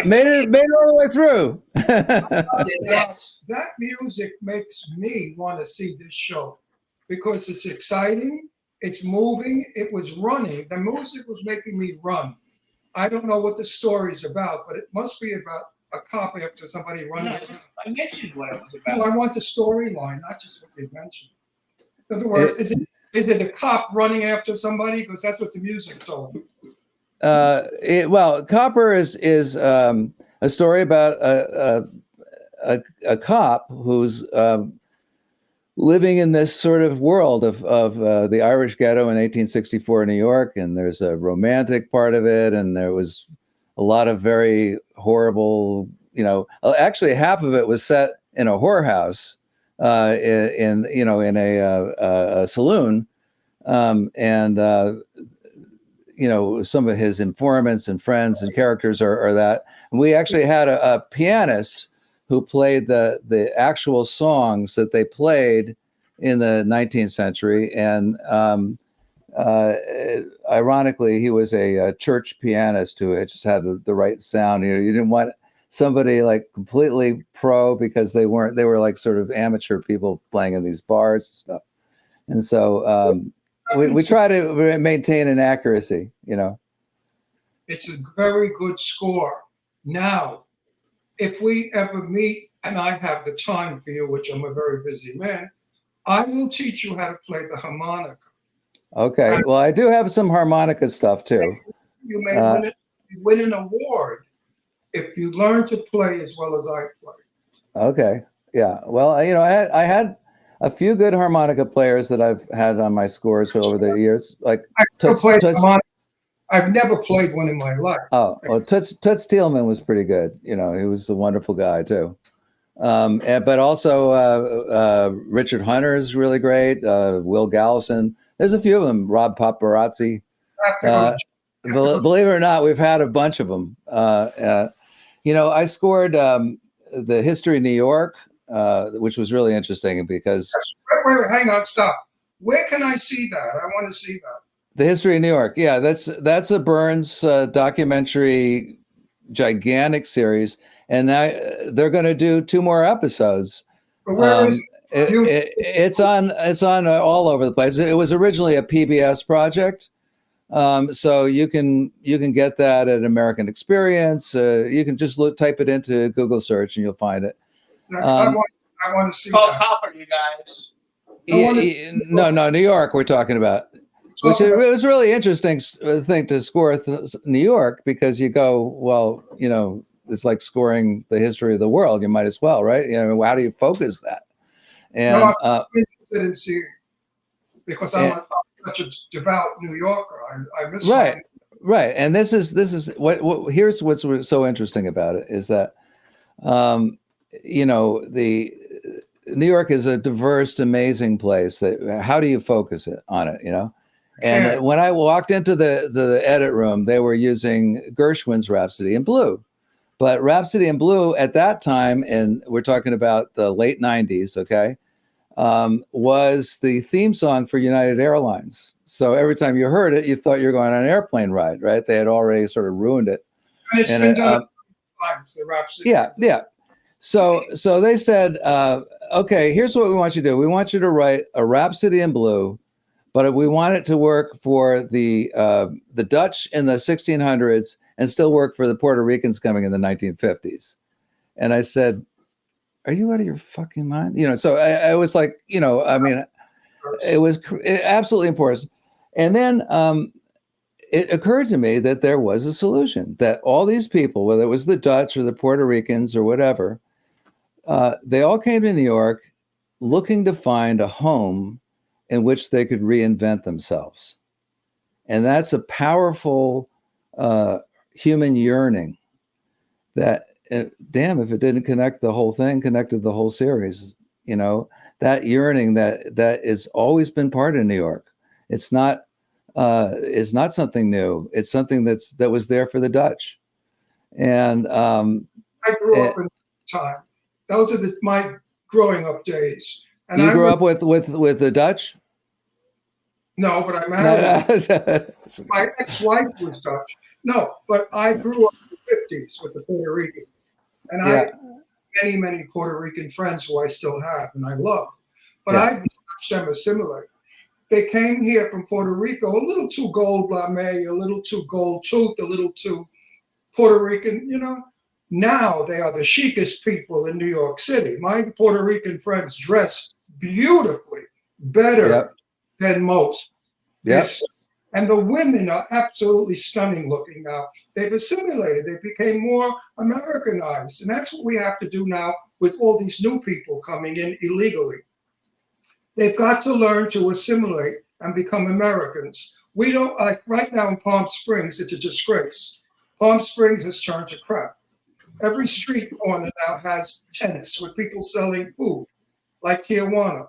Made it all the way through. Yes. That music makes me want to see this show because it's exciting, it's moving, it was running. The music was making me run. I don't know what the story's about, but it must be about a cop after somebody running No, around. I mentioned what it was No, about. I want the storyline, not just what they mentioned. In other words, is it a cop running after somebody? Because that's what the music told me. Well, Copper is a story about a cop who's living in this sort of world of the Irish ghetto in 1864 in New York, and there's a romantic part of it, and there was a lot of very horrible, actually half of it was set in a whorehouse, in a saloon, and some of his informants and friends and characters are that. And we actually had a pianist who played the actual songs that they played in the 19th century. And ironically, he was a church pianist who had just had the right sound. You didn't want somebody like completely pro because they were like sort of amateur people playing in these bars and stuff. And so we try to maintain an accuracy, It's a very good score. Now, if we ever meet and I have the time for you, which I'm a very busy man, I will teach you how to play the harmonica. Okay. Well, I do have some harmonica stuff too. You may win an award if you learn to play as well as I play. Okay. Yeah. Well, I had a few good harmonica players that I've had on my scores over the years. Like I've never played one in my life. Oh, well, Toots Thielman was pretty good. He was a wonderful guy too. But also Richard Hunter is really great. Will Gallison. There's a few of them. Rob Paparazzi. Believe it or not, we've had a bunch of them. I scored the History of New York, which was really interesting because. Wait, hang on, stop. Where can I see that? I want to see that. The History of New York. Yeah, that's a Burns documentary, gigantic series, and they're going to do 2 more episodes. But where is It's on all over the place. It was originally a PBS project, so you can get that at American Experience. You can just type it into Google search and you'll find it. I want to see It's called that. Copper, you guys. No, New York. We're talking about, which it was really interesting thing to score New York, because you go, well, it's like scoring the history of the world. You might as well, right? How do you focus that? And No, I'm interested in seeing, because I'm such a devout New Yorker. I miss right. And this is what here's what's so interesting about it is that, the New York is a diverse, amazing place. How do you focus on it? And when I walked into the edit room, they were using Gershwin's Rhapsody in Blue. But Rhapsody in Blue at that time, and we're talking about the late 90s, okay, was the theme song for United Airlines. So every time you heard it, you thought you were going on an airplane ride, right? They had already sort of ruined it. And it's been done times, the Rhapsody. Yeah. So they said, okay, here's what we want you to do. We want you to write a Rhapsody in Blue, but we want it to work for the Dutch in the 1600s and still work for the Puerto Ricans coming in the 1950s. And I said, are you out of your fucking mind? So I was like, it was absolutely important. And then it occurred to me that there was a solution, that all these people, whether it was the Dutch or the Puerto Ricans or whatever, they all came to New York looking to find a home in which they could reinvent themselves. And that's a powerful human yearning that, damn, if it didn't connect the whole thing, connected the whole series, that yearning that has always been part of New York. It's not something new. It's something that was there for the Dutch. And I grew up in time. Those are my growing up days. And you grew up with the Dutch? No, but I married. My ex-wife was Dutch. No, but I grew up in the 50s with the Puerto Ricans. And I have many, many Puerto Rican friends who I still have and I love. But I watched them assimilate. They came here from Puerto Rico a little too gold blame, a little too gold tooth, a little too Puerto Rican, Now they are the chicest people in New York City. My Puerto Rican friends dress beautifully, better than most. Yes. And the women are absolutely stunning looking now. They've assimilated. They became more Americanized. And that's what we have to do now with all these new people coming in illegally. They've got to learn to assimilate and become Americans. We don't, like right now in Palm Springs, it's a disgrace. Palm Springs has turned to crap. Every street corner now has tents with people selling food, like Tijuana.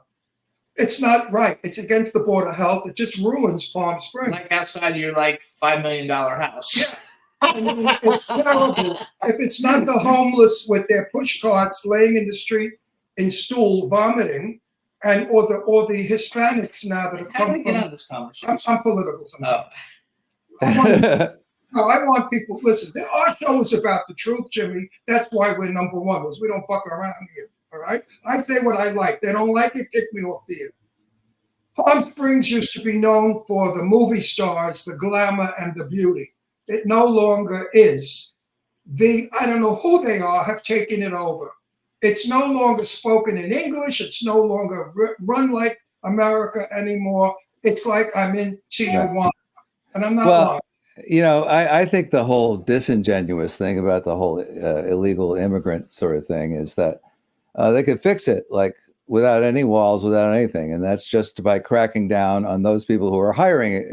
It's not right. It's against the Board of Health. It just ruins Palm Springs. Like outside your $5 million house. Yeah. I mean, it's terrible. If it's not the homeless with their push carts laying in the street in stool vomiting, or the Hispanics now that have How do come we get from. out of this conversation? I'm political sometimes. Oh. I want people. Listen, our show is about the truth, Jimmy. That's why we're number one. Because we don't fuck around here. All right. I say what I like. They don't like it. Kick me off the air. Palm Springs used to be known for the movie stars, the glamour, and the beauty. It no longer is. I don't know who they are, have taken it over. It's no longer spoken in English. It's no longer run like America anymore. It's like I'm in Tijuana, and I'm not lying. I think the whole disingenuous thing about the whole illegal immigrant sort of thing is that they could fix it like without any walls, without anything. And that's just by cracking down on those people who are hiring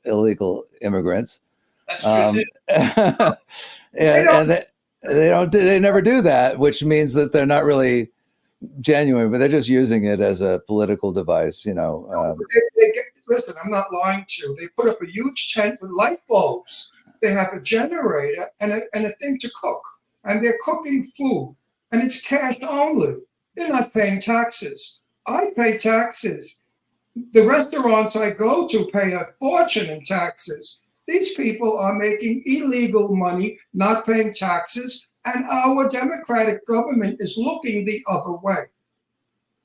illegal immigrants. That's true too. They never do that, which means that they're not really genuine, but they're just using it as a political device, Listen, I'm not lying to you. They put up a huge tent with light bulbs. They have a generator and a thing to cook. And they're cooking food. And it's cash only. They're not paying taxes. I pay taxes. The restaurants I go to pay a fortune in taxes. These people are making illegal money, not paying taxes. And our democratic government is looking the other way.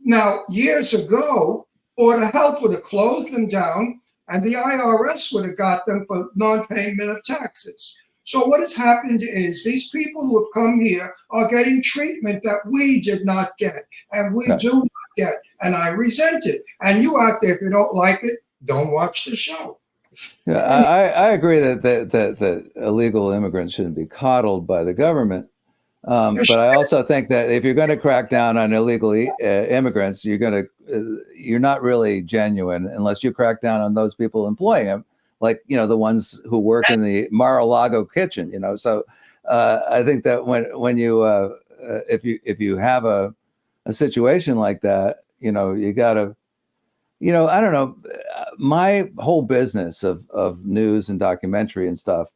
Now, years ago, Board of Health would have closed them down and the IRS would have got them for non-payment of taxes. So what has happened is these people who have come here are getting treatment that we did not get, and we Right. do not get, and I resent it. And you out there, if you don't like it, don't watch the show. Yeah, I agree that illegal immigrants shouldn't be coddled by the government. But I also think that if you're going to crack down on illegal immigrants, you're not really genuine unless you crack down on those people employing them, like the ones who work in the Mar-a-Lago kitchen. So I think that when you if you have a situation like that, you got to. I don't know. My whole business of news and documentary and stuff,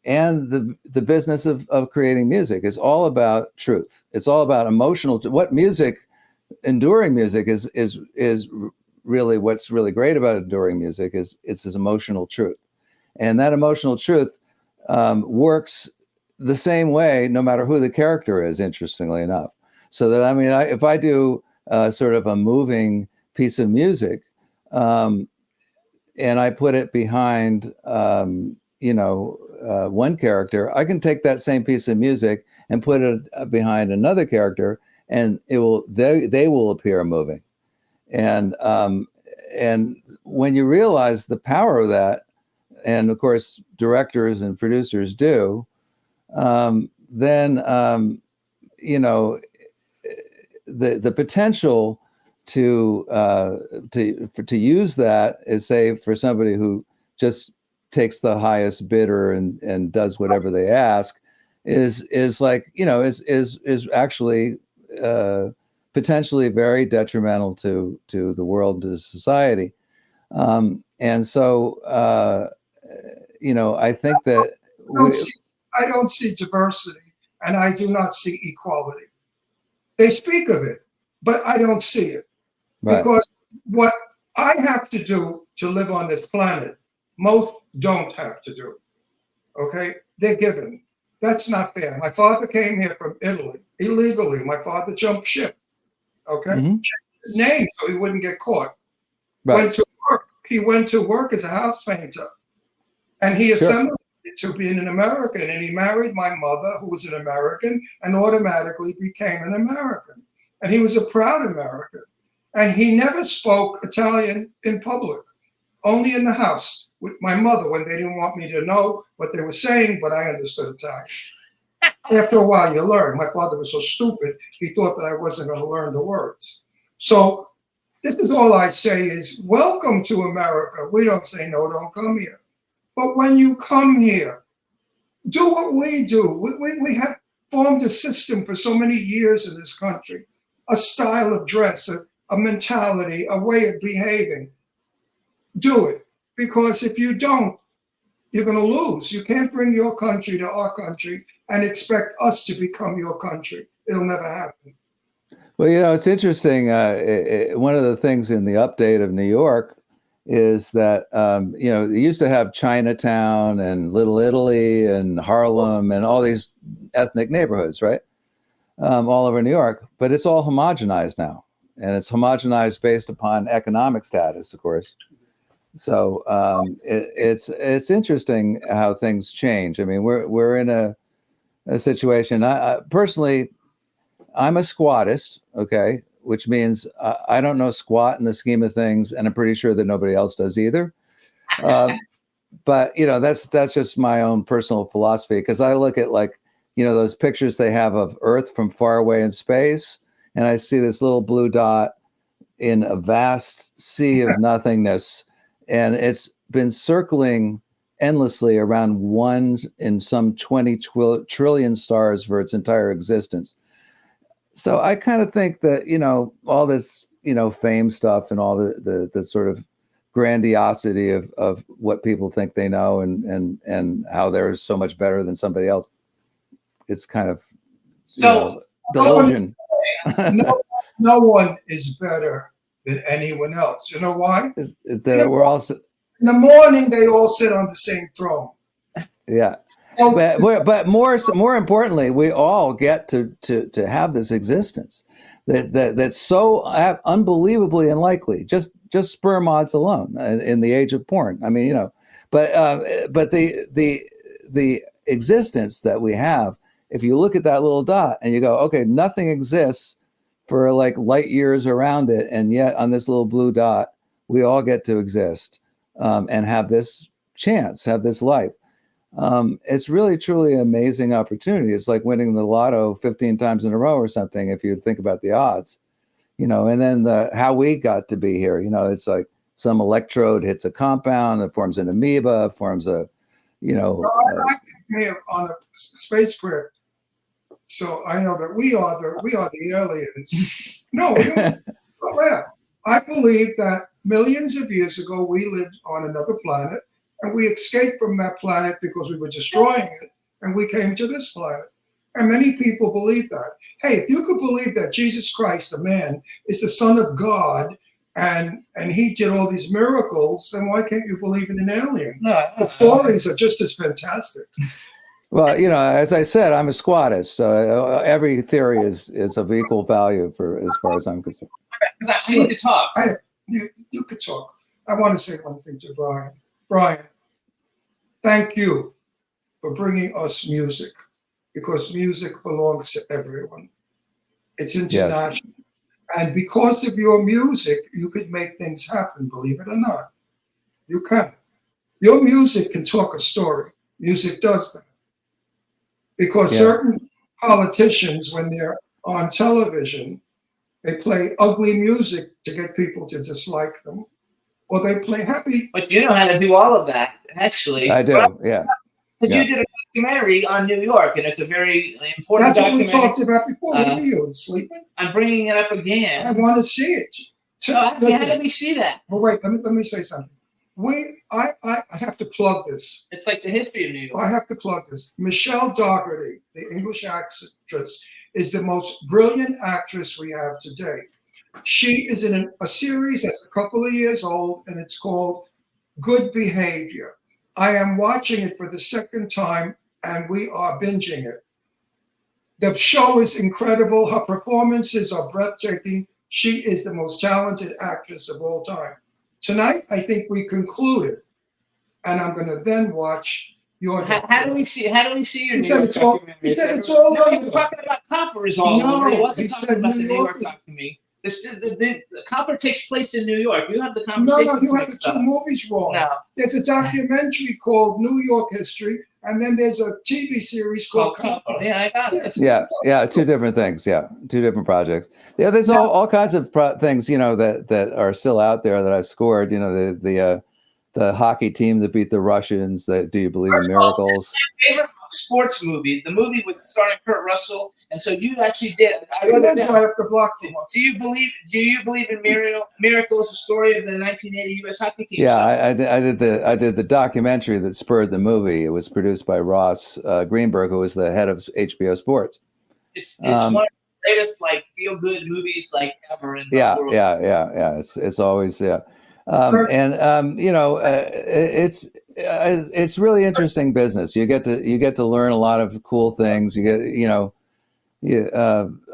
and the business of creating music is all about truth. It's all about emotional. What music, enduring music, is really what's really great about enduring music is it's this emotional truth, and that emotional truth works the same way no matter who the character is. Interestingly enough, so that if I do sort of a moving piece of music, and I put it behind, one character, I can take that same piece of music and put it behind another character, and they will appear moving. And when you realize the power of that, and of course directors and producers do, then the potential to use that is, say, for somebody who just takes the highest bidder and does whatever they ask, is actually potentially very detrimental to the world, to society. And so I think that I don't see diversity, and I do not see equality. They speak of it, but I don't see it. right. Because what I have to do to live on this planet, most don't have to do. Okay? They're given. That's not fair. My father came here from Italy illegally. My father jumped ship. Okay? Mhm. Changed his name so he wouldn't get caught. Right. Went to work. He went to work as a house painter. And he Sure. assembled to being an American. And he married my mother, who was an American, and automatically became an American. And he was a proud American. And he never spoke Italian in public, only in the house with my mother when they didn't want me to know what they were saying, but I understood Italian. After a while, you learn. My father was so stupid, he thought that I wasn't going to learn the words. So this is all I say is, welcome to America. We don't say, no, don't come here. But when you come here, do what we do. We have formed a system for so many years in this country, a style of dress, a mentality, a way of behaving. Do it. Because if you don't, you're going to lose. You can't bring your country to our country and expect us to become your country. It'll never happen. Well, it's interesting. One of the things in the update of New York is that, they used to have Chinatown and Little Italy and Harlem and all these ethnic neighborhoods, right? All over New York, but it's all homogenized now. And it's homogenized based upon economic status, of course. So it's interesting how things change. I mean, we're in a situation. I personally, I'm a squattist, okay, which means I don't know squat in the scheme of things, and I'm pretty sure that nobody else does either. But that's just my own personal philosophy, because I look at those pictures they have of Earth from far away in space, and I see this little blue dot in a vast sea of nothingness, and it's been circling endlessly around one in some 20 trillion stars for its entire existence. So I kind of think that, all this, fame stuff and all the sort of grandiosity of what people think they know and how they're so much better than somebody else, it's kind of delusion. No one is better than anyone else. You know why? We're also in the morning they all sit on the same throne. Yeah. but more importantly, we all get to have this existence that's so unbelievably unlikely. Just sperm odds alone in the age of porn. I mean, but the existence that we have. If you look at that little dot and you go, okay, nothing exists for like light years around it, and yet on this little blue dot, we all get to exist and have this chance, have this life. It's really, truly an amazing opportunity. It's like winning the lotto 15 times in a row or something, if you think about the odds, and then how we got to be here. It's like some electrode hits a compound, it forms an amoeba, forms a, I came on a spacecraft, so I know that we are the aliens. No, don't laugh. I believe that millions of years ago we lived on another planet, and we escaped from that planet because we were destroying it, and we came to this planet. And many people believe that. Hey, if you could believe that Jesus Christ, a man, is the Son of God, and he did all these miracles, then why can't you believe in an alien? No, The stories are just as fantastic. Well, as I said, I'm a squattist, so every theory is of equal value as far as I'm concerned. Because I need to talk. You could talk. I want to say one thing to Brian. Brian, thank you for bringing us music, because music belongs to everyone. It's international. Yes. And because of your music, you could make things happen, believe it or not. You can. Your music can talk a story. Music does that. Because certain politicians, when they're on television, they play ugly music to get people to dislike them, or they play happy. But you know how to do all of that, actually. I do, yeah. Because you did a documentary on New York, and it's a very important documentary. That's what we talked about before. What are you, sleeping? I'm bringing it up again. I want to see it. How did we see that? Well, wait, let me say something. I have to plug this. It's like the history of New York. I have to plug this. Michelle Dougherty, the English actress, is the most brilliant actress we have today. She is in a series that's a couple of years old, and it's called Good Behavior. I am watching it for the second time, and we are binging it. The show is incredible. Her performances are breathtaking. She is the most talented actress of all time. Tonight, I think we concluded, and I'm going to then watch your. How do we see your He said it's all. He said it's all. No, he was talking about Copper is all over. He wasn't talking about the New York documentary. The Copper takes place in New York. You have the conversation. No, you have the two movies wrong. No. There's a documentary called New York History, and then there's a TV series called Copper. Yeah, I got it. Yeah, two different things. Yeah, two different projects. Yeah, there's all kinds of things, that are still out there that I've scored. The hockey team that beat the Russians. Do you believe in miracles? My favorite sports movie, the movie with starring Kurt Russell. And so you actually did. That's right up the block. Do you believe in miracles? The story of the 1980 U.S. hockey team. Yeah, I did the documentary that spurred the movie. It was produced by Ross Greenberg, who was the head of HBO Sports. It's one of the greatest feel good movies ever in the world. Yeah. It's always it's really interesting business. You get to learn a lot of cool things. You get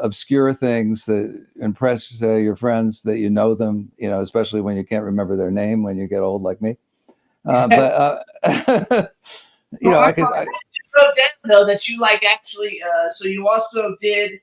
obscure things that impress your friends that you know them, especially when you can't remember their name when you get old like me. I could. I wrote down though that you actually. So you also did.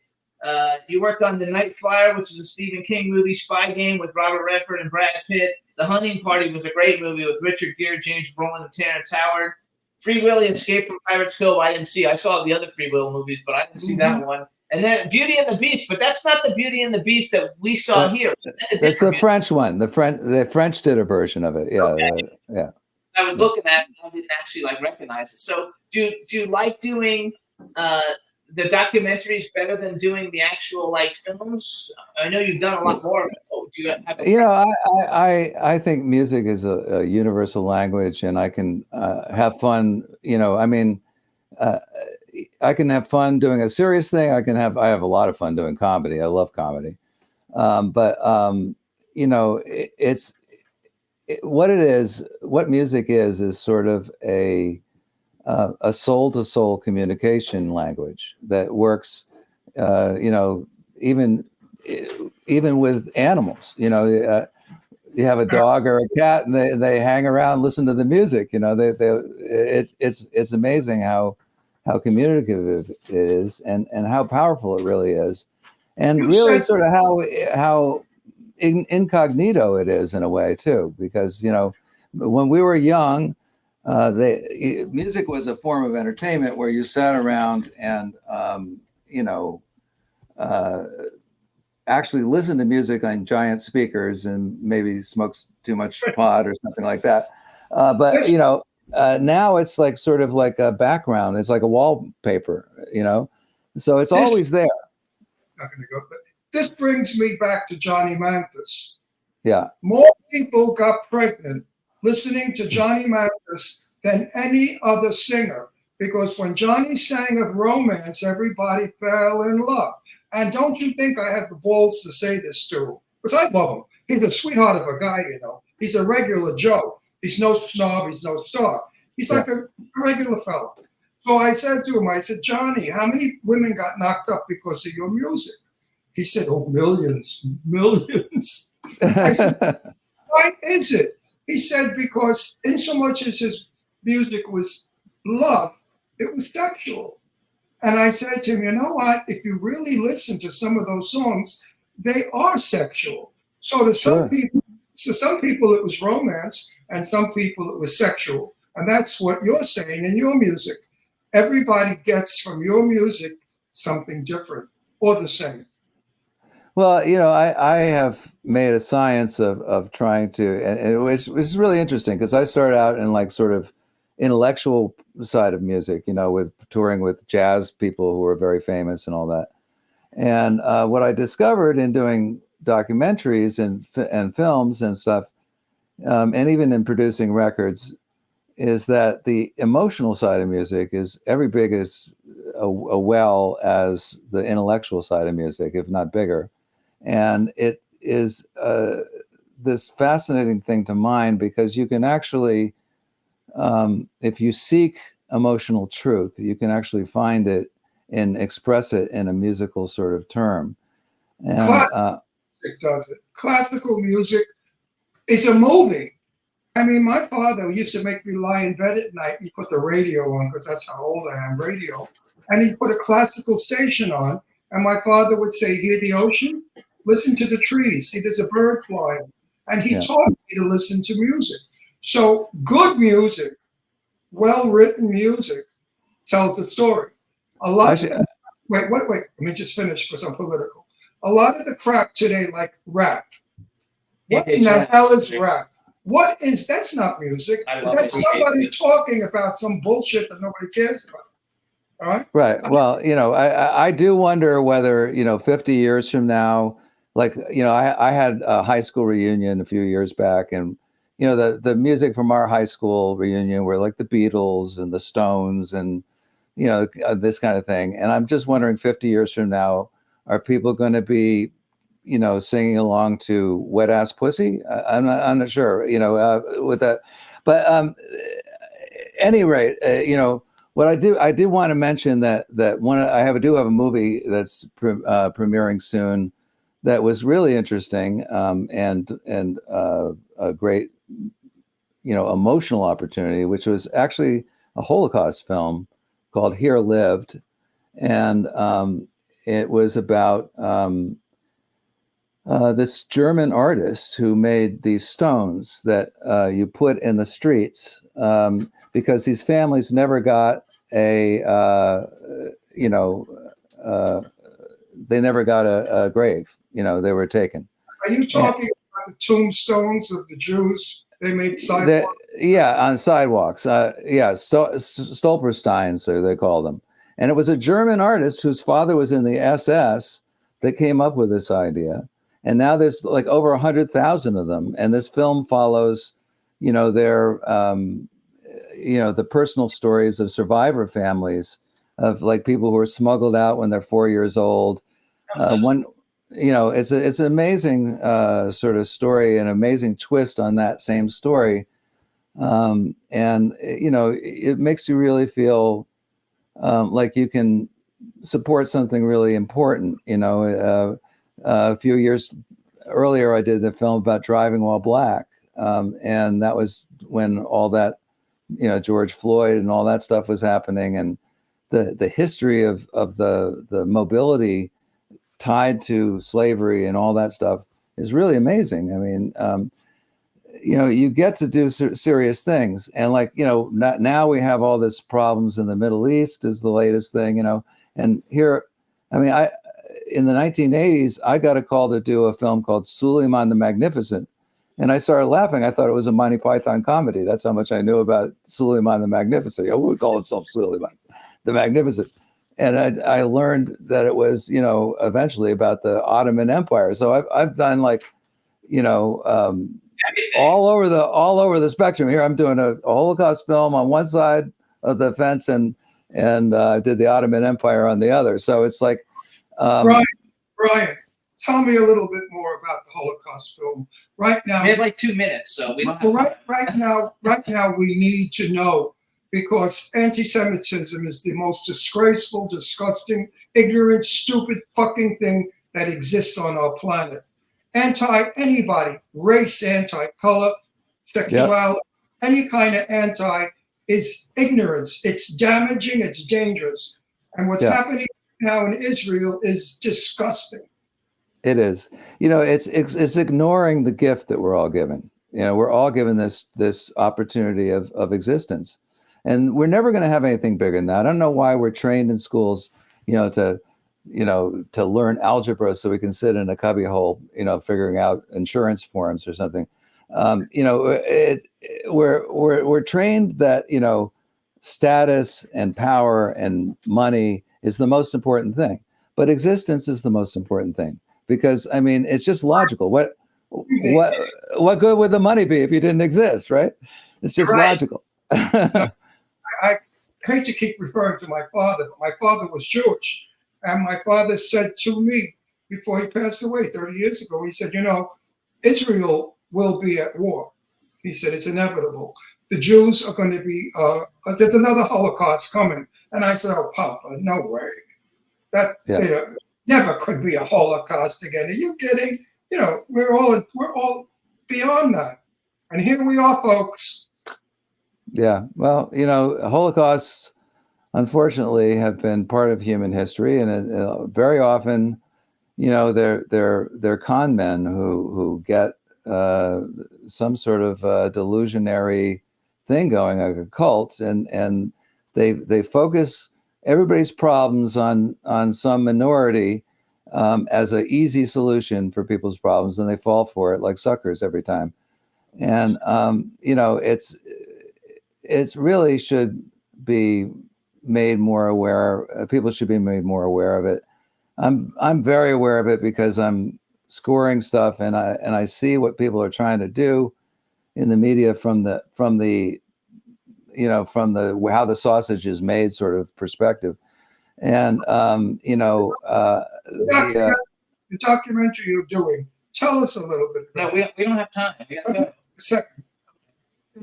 You worked on The Night Flyer, which is a Stephen King movie, spy game with Robert Redford and Brad Pitt. The Hunting Party was a great movie with Richard Gere, James Brolin, and Terrence Howard. Free Willy, Escape from Pirates Cove, I didn't see. I saw the other Free Will movies, but I didn't see that one. And then Beauty and the Beast, but that's not the Beauty and the Beast that we saw here. That's the French one. The French did a version of it. Yeah, okay. Yeah. I was looking at it, and I didn't actually recognize it. So, do you like doing the documentaries better than doing the actual films? I know you've done a lot more. Do you have I think music is a universal language, and I can have fun. I can have fun doing a serious thing. I have a lot of fun doing comedy. I love comedy. What music is sort of a a soul-to-soul communication language that works, even with animals. You have a dog or a cat, and they hang around, listen to the music. It's amazing how communicative it is, and how powerful it really is, and You really said sort of how incognito it is in a way too, because when we were young, music was a form of entertainment where you sat around and uh, actually listened to music on giant speakers and maybe smoked too much pot or something like that. But this. now it's like sort of like a background. It's like a wallpaper, so it's This always there. not going to go. But this brings me back to Johnny Mathis. Yeah. More people got pregnant listening to Johnny Mathis than any other singer, because when Johnny sang of romance, everybody fell in love. And don't you think I have the balls to say this to him? Because I love him. He's a sweetheart of a guy, He's a regular Joe. He's no snob. He's no star. He's like a regular fellow. So I said to him, I said, Johnny, how many women got knocked up because of your music? He said, oh, millions, millions. I said, why is it? He said, because in so much as his music was love, it was sexual. And I said to him, you know what? If you really listen to some of those songs, they are sexual. So to some people it was romance, and some people it was sexual. And that's what you're saying in your music. Everybody gets from your music something different or the same. Well, I have made a science of trying to, and it was really interesting because I started out in like sort of intellectual side of music, with touring with jazz people who were very famous and all that. And what I discovered in doing documentaries and films and stuff, and even in producing records, is that the emotional side of music is every big as well as the intellectual side of music, if not bigger. And it is this fascinating thing to mine, because you can actually, if you seek emotional truth, you can actually find it and express it in a musical sort of term. And Classical music does it. Classical music is a movie. I mean, my father used to make me lie in bed at night. He put the radio on, because that's how old I am, radio. And he put a classical station on. And my father would say, hear the ocean? Listen to the trees. See, there's a bird flying. And he taught me to listen to music. So good music, well-written music, tells the story. A lot wait, let me just finish because I'm political. A lot of the crap today, like rap. What in the hell is rap? That's not music. That's somebody talking about some bullshit that nobody cares about. All right? Right. Well, I do wonder whether, 50 years from now, like, I had a high school reunion a few years back, and, the music from our high school reunion were like the Beatles and the Stones and, this kind of thing. And I'm just wondering, 50 years from now, are people going to be, singing along to Wet Ass Pussy? I'm not sure, with that. But at any rate, what I do want to mention that I do have a movie that's premiering soon that was really interesting, and a great emotional opportunity, which was actually a Holocaust film called Here Lived, and it was about this German artist who made these stones that you put in the streets, because these families never got they never got a grave. They were taken. Are you talking about the tombstones of the Jews? They made sidewalks? On sidewalks. Stolpersteins, or they call them. And it was a German artist whose father was in the SS that came up with this idea. And now there's like over 100,000 of them. And this film follows, their, the personal stories of survivor families, of like people who were smuggled out when they're 4 years old. It's an amazing sort of story, an amazing twist on that same story, And it makes you really feel like you can support something really important. A few years earlier, I did a film about driving while black, and that was when all that, George Floyd and all that stuff was happening, and the history of the mobility tied to slavery and all that stuff is really amazing. I mean, you get to do serious things, and now we have all this problems in the Middle East is the latest thing, and here, I mean, in the 1980s, I got a call to do a film called Suleiman the Magnificent, and I started laughing. I thought it was a Monty Python comedy. That's how much I knew about Suleiman the Magnificent. Who would call himself Suleiman the Magnificent? And I learned that it was, eventually about the Ottoman Empire. So I've done all over the spectrum. Here I'm doing a Holocaust film on one side of the fence, and did the Ottoman Empire on the other. So it's like, Brian, tell me a little bit more about the Holocaust film. Right now, We have like 2 minutes, so we don't have time. right now, we need to know, because anti-Semitism is the most disgraceful, disgusting, ignorant, stupid fucking thing that exists on our planet. Anti-anybody, race, anti-color, sexuality, any kind of anti is ignorance. It's damaging, it's dangerous. And what's happening now in Israel is disgusting. It is. It's ignoring the gift that we're all given. We're all given this opportunity of existence. And we're never going to have anything bigger than that. I don't know why we're trained in schools, to learn algebra so we can sit in a cubbyhole, figuring out insurance forms or something. We're trained that, status and power and money is the most important thing, but existence is the most important thing, because I mean, it's just logical. What good would the money be if you didn't exist, right? It's just logical. I hate to keep referring to my father, but my father was Jewish. And my father said to me before he passed away 30 years ago, he said, Israel will be at war. He said, it's inevitable. The Jews are going to be, there's another Holocaust coming. And I said, oh, Papa, no way. That never could be a Holocaust again. Are you kidding? We're all beyond that. And here we are, folks. Yeah, well, Holocausts, unfortunately, have been part of human history, and very often, they're con men who get some sort of delusionary thing going, like a cult, and they focus everybody's problems on some minority as an easy solution for people's problems, and they fall for it like suckers every time. And it's really should be made more aware. People should be made more aware of it. I'm very aware of it because I'm scoring stuff, and I see what people are trying to do in the media from the how the sausage is made sort of perspective. And the documentary you're doing, tell us a little bit No, about we don't have time. We gotta go. Second.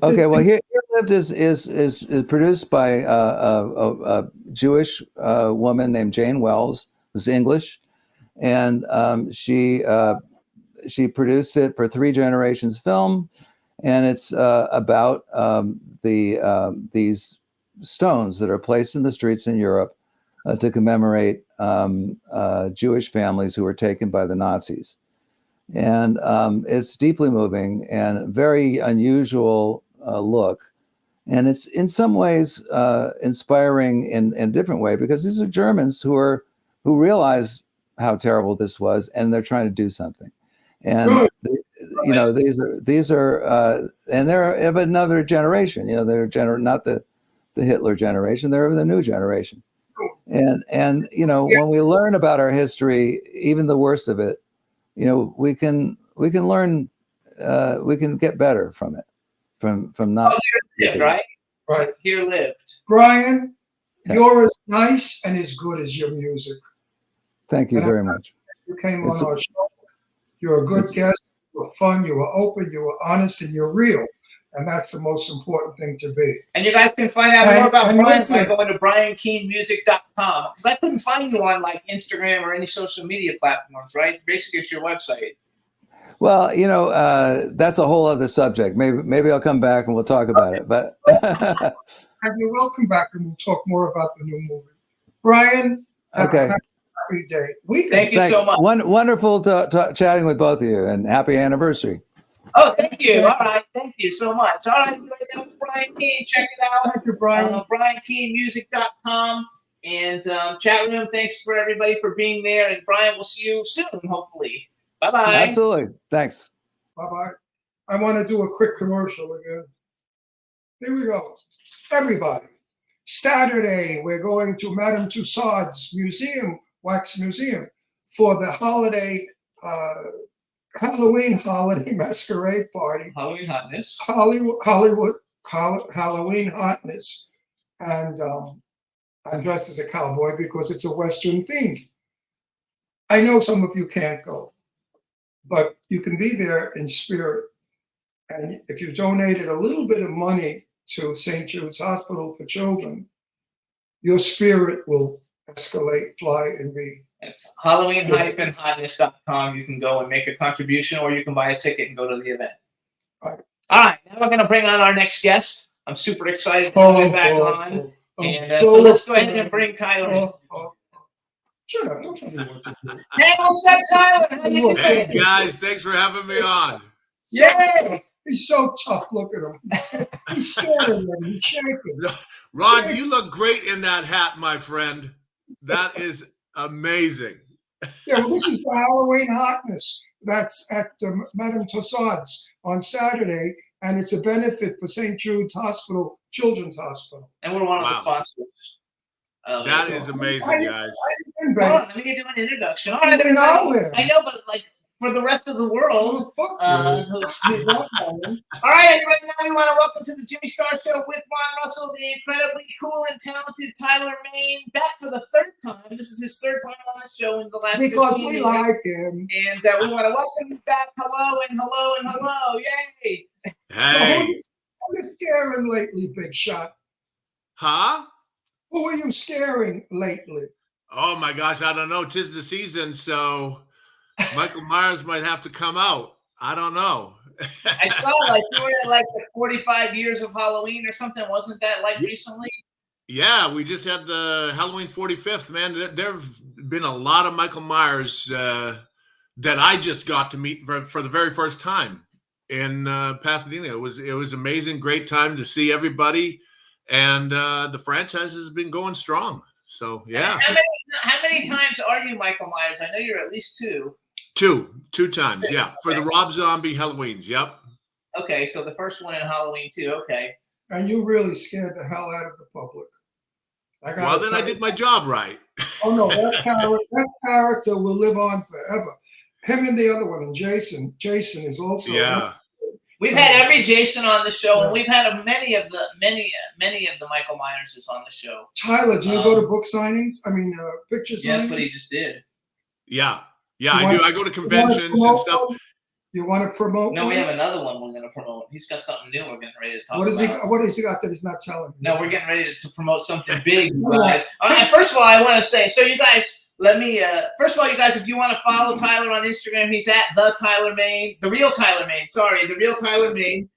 Okay, well, Here Lived is produced by a Jewish woman named Jane Wells, who's English, and she produced it for Three Generations Film, and it's about these stones that are placed in the streets in Europe to commemorate Jewish families who were taken by the Nazis. And it's deeply moving and very unusual look. And it's in some ways inspiring in a different way, because these are Germans who realize how terrible this was, and they're trying to do something. And these are and they're of another generation. They're not the Hitler generation. They're of the new generation. And when we learn about our history, even the worst of it, we can learn, we can get better from it, from not. Right. Here lived. Brian, you're as nice and as good as your music. Thank you very much. You came on our show. You're a good guest. You were fun. You were open. You were honest, and you're real. And that's the most important thing to be. And you guys can find out more about And Brian listen. by going to BrianKeaneMusic.com. Because I couldn't find you on like Instagram or any social media platforms, right? Basically, it's your website. Well, that's a whole other subject. Maybe I'll come back and we'll talk about it. But And you're welcome back, and we'll talk more about the new movie. Brian, have Okay. a happy day. Thank you so much. Wonderful chatting with both of you, and happy anniversary. Oh, thank you. All right. Thank you so much. All right. Everybody, that was Brian Keane. Check it out. Thank you, Brian. BrianKeaneMusic.com. And chat room, thanks for everybody for being there. And Brian, we'll see you soon, hopefully. Bye-bye. Absolutely. Thanks. Bye-bye. I want to do a quick commercial again. Here we go. Everybody, Saturday, we're going to Madame Tussauds Museum, Wax Museum, for the holiday, Halloween holiday masquerade party. Halloween hotness. Hollywood Halloween hotness. And I'm dressed as a cowboy because it's a Western theme. I know some of you can't go, but you can be there in spirit. And if you donated a little bit of money to St. Jude's Hospital for Children, your spirit will escalate, fly, and be. It's Halloween-hotness.com. You can go and make a contribution, or you can buy a ticket and go to the event. All right. All right, now we're going to bring on our next guest. I'm super excited to have him back on. And so let's go ahead and bring Tyler in. Shut up. Don't tell me what to do. Hey, what's up, Tyler? How you doing? Hey guys, thanks for having me on. Yay! He's so tough. Look at him. He's scared of him. He's shaking. Ron, you look great in that hat, my friend. That is amazing. Yeah, well, this is the Halloween hotness. That's at Madame Tussauds on Saturday, and it's a benefit for St. Jude's Hospital, Children's Hospital. And we're one of the Wow. sponsors. That is amazing, How you guys. been, Hold on, babe? let me do an introduction. All You right, didn't know everybody. him. I know, but like for the rest of the world, Fuck you. who's all right, everybody. Now we want to welcome to the Jimmy Star Show with Ron Russell, the incredibly cool and talented Tyler Main, back for the third time. This is his third time on the show in the last Because 15 we years. like him. And we want to welcome you back. Hello and hello and hello. Yay! So Hey. who's scaring lately, Big Shot? Huh? Who are you scaring lately? Oh my gosh, I don't know. 'Tis the season, so Michael Myers might have to come out. I don't know. I saw like you were at like the 45 years of Halloween or something. Wasn't that like recently? Yeah, we just had the Halloween 45th, man. There have been a lot of Michael Myers that I just got to meet for the very first time in Pasadena. It was amazing, great time to see everybody, and the franchise has been going strong. So yeah, How many times are you Michael Myers? I know you're at least two. two times, yeah, for the Rob Zombie Halloweens. Yep. Okay, so the first one in Halloween too. Okay. And you really scared the hell out of the public. Well, then I did my job right. Oh no, that character will live on forever. Him and the other one, and Jason. Jason is also. Yeah. We've had every Jason on the show, and we've had many of the Michael Myerses on the show. Tyler, do you go to book signings? I mean, picture signings? Yeah, that's what he just did. Yeah, You I want- do. I go to You wanna conventions and promote stuff. one? You want to promote? No, we one? have another one we're going to promote. He's got something new we're getting ready to talk What about. has he got that he's not telling me? No, we're getting ready to promote something big, you guys. First of all, I want to say, so you guys, let me, first of all, you guys, if you want to follow Tyler on Instagram, he's at the real Tyler Main.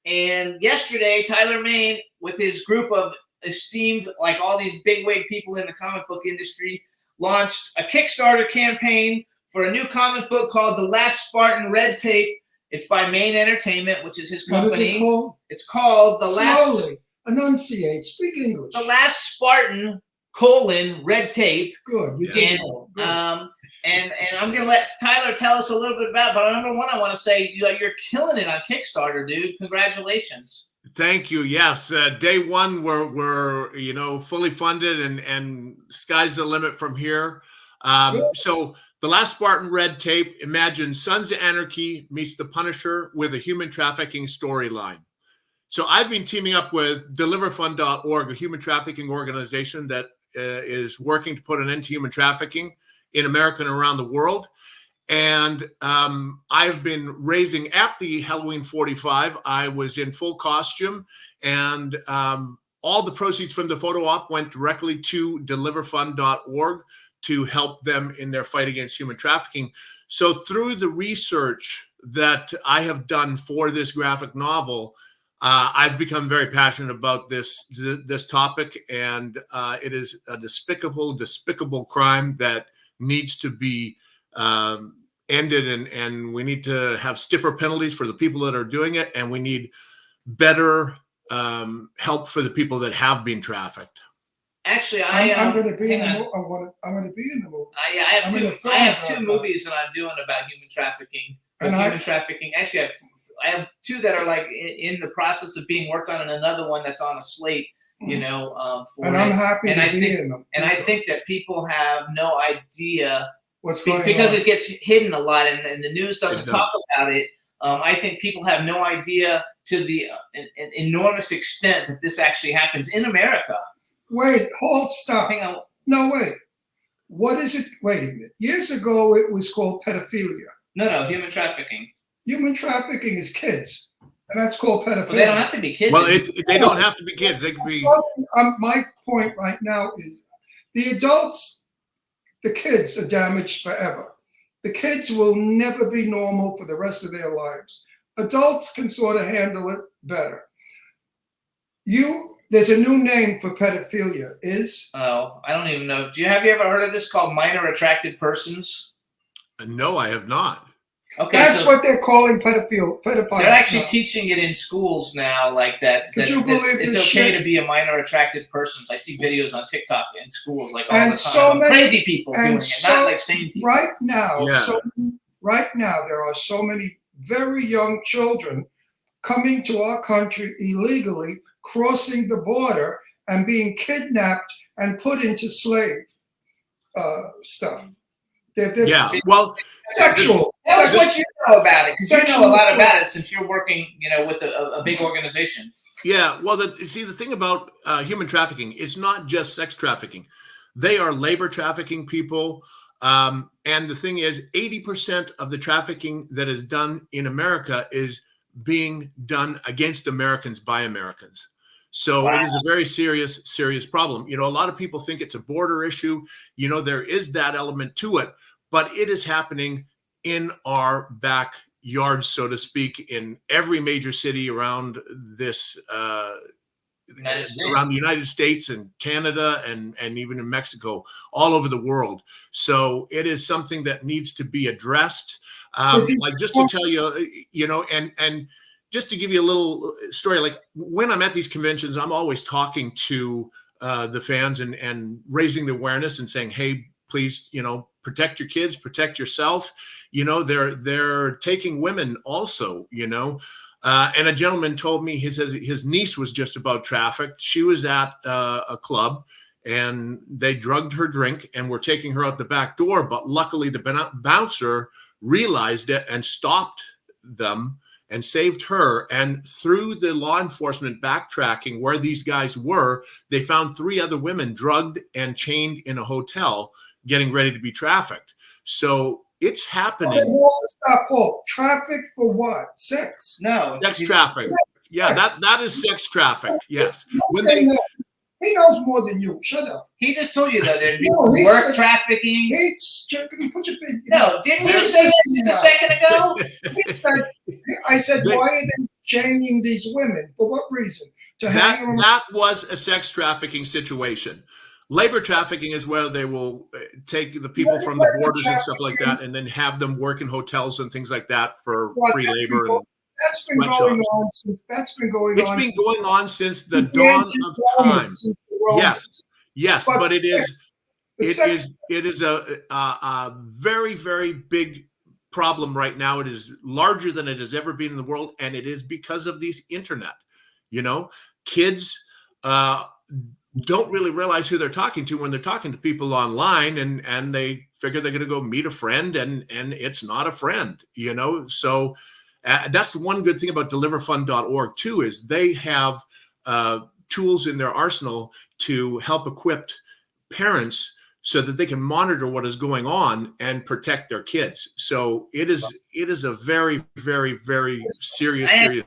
And yesterday, Tyler Main, with his group of esteemed, like all these bigwig people in the comic book industry, launched a Kickstarter campaign for a new comic book called The Last Spartan Red Tape. It's by Main Entertainment, which is his What is company. it called? It's called Slowly. Enunciate. Speak English. The Last Spartan, Red Tape. Good. You Yeah. did And well. Good. and I'm gonna let Tyler tell us a little bit about it. But number one, I want to say you're killing it on Kickstarter, dude. Congratulations. Thank you. Yes, day one we're fully funded and sky's the limit from here. So The Last Spartan Red Tape. Imagine Sons of Anarchy meets The Punisher with a human trafficking storyline. So I've been teaming up with DeliverFund.org, a human trafficking organization that is working to put an end to human trafficking in America and around the world. And I've been raising at the Halloween 45. I was in full costume, and all the proceeds from the photo op went directly to deliverfund.org to help them in their fight against human trafficking. So through the research that I have done for this graphic novel, I've become very passionate about this topic, and it is a despicable crime that needs to be ended, and we need to have stiffer penalties for the people that are doing it, and we need better help for the people that have been trafficked. Actually, I'm going to be in the movie. I'm going to be in the movie. I have two movies that I'm doing about human trafficking. Actually, I have two that are like in the process of being worked on, and another one that's on a slate. You know, and I'm happy to be in them. And I think that people have no idea what's going on because it gets hidden a lot, and the news doesn't talk about it. I think people have no idea to the an enormous extent that this actually happens in America. Wait, hold, stop. Hang on. No, wait. What is it? Wait a minute. Years ago, it was called pedophilia. No, human trafficking. Human trafficking is kids, and that's called pedophilia. Well, they don't have to be kids. Well, they don't have to be kids. They could be. My point right now is the adults, the kids are damaged forever. The kids will never be normal for the rest of their lives. Adults can sort of handle it better. There's a new name for pedophilia. Oh, I don't even know. Have you ever heard of this called minor attracted persons? No, I have not. Okay, that's what they're calling pedophiles. They're actually teaching it in schools now, like that. Could you believe it's this okay shit? to be a minor attracted person. I see videos on TikTok in schools like all And the time. so many Crazy people doing it, not like sane people. Right now, Yeah. There are so many very young children coming to our country illegally, crossing the border and being kidnapped and put into slave stuff. Yeah, well, sexual. That was what you know about it, because you know a lot Sexual about it since you're working, with a big organization. Yeah, well, the thing about human trafficking is not just sex trafficking. They are labor trafficking people. And the thing is, 80% of the trafficking that is done in America is being done against Americans by Americans. So It is a very serious problem. A lot of people think it's a border issue. There is that element to it, but it is happening in our backyard, so to speak, in every major city around this, around the United States and Canada and even in Mexico, all over the world. So it is something that needs to be addressed. Like just to tell you, and just to give you a little story, like when I'm at these conventions, I'm always talking to the fans and raising the awareness and saying, hey, please, protect your kids, protect yourself. They're taking women also, and a gentleman told me his niece was just about trafficked. She was at a club and they drugged her drink and were taking her out the back door. But luckily the bouncer realized it and stopped them and saved her. And through the law enforcement backtracking where these guys were, they found 3 other women drugged and chained in a hotel getting ready to be trafficked. So it's happening. Stop, Paul. Traffic for what? Sex? No. Sex traffic. Yeah, that is sex traffic. Yes. He knows more than you. Shut up. He just told you that there's work trafficking. Put your finger. No, didn't you say that a second ago? I said, why are they chaining these women? For what reason? That was a sex trafficking situation. Labor trafficking is where they will take the people from the borders and stuff like that and then have them work in hotels and things like that for free labor. That's been going on since. It's been going on since the dawn of time. Yes, but it is a very, very big problem right now. It is larger than it has ever been in the world, and it is because of these internet. Kids don't really realize who they're talking to when they're talking to people online, and they figure they're going to go meet a friend, and it's not a friend. So. That's the one good thing about deliverfund.org too, is they have tools in their arsenal to help equip parents so that they can monitor what is going on and protect their kids. So it is a very, very, very serious topic.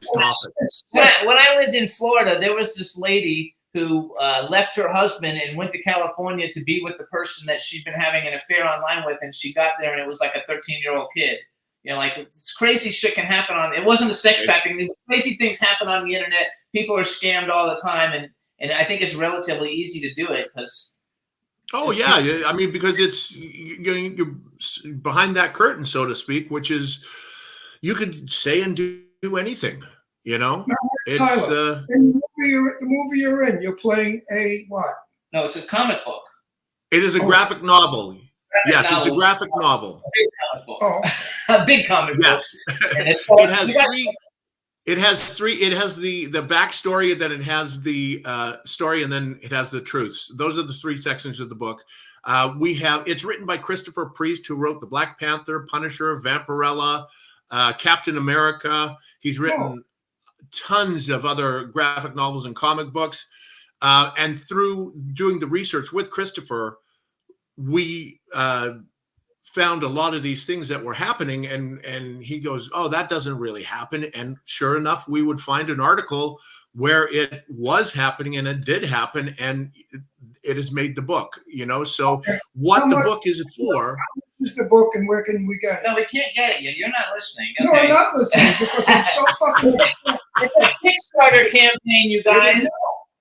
When I lived in Florida, there was this lady who left her husband and went to California to be with the person that she'd been having an affair online with, and she got there and it was like a 13-year-old kid. You know, like this crazy shit can happen it wasn't a sex trafficking. Crazy things happen on the internet. People are scammed all the time, and I think it's relatively easy to do it because. Oh yeah, I mean, because it's you're behind that curtain, so to speak, which is you could say and do anything. You know, it's Tyler, the movie you're in. You're playing a what? No, it's a comic book. It is a graphic novel. Yes, it's a graphic novel. A big comic book. A big comic book. Yes, And it has three. It has three. It has the backstory, then it has the story, and then it has the truths. Those are the three sections of the book. It's written by Christopher Priest, who wrote the Black Panther, Punisher, Vampirella, Captain America. He's written tons of other graphic novels and comic books. And through doing the research with Christopher, we found a lot of these things that were happening, and he goes, oh, that doesn't really happen. And sure enough, we would find an article where it was happening, and it did happen, and it has made the book, you know. So what the book is for. Is the book, and where can we get it? No, we can't get it yet. You're not listening. No, I'm not listening because I'm so fucking upset. It's a Kickstarter campaign, you guys.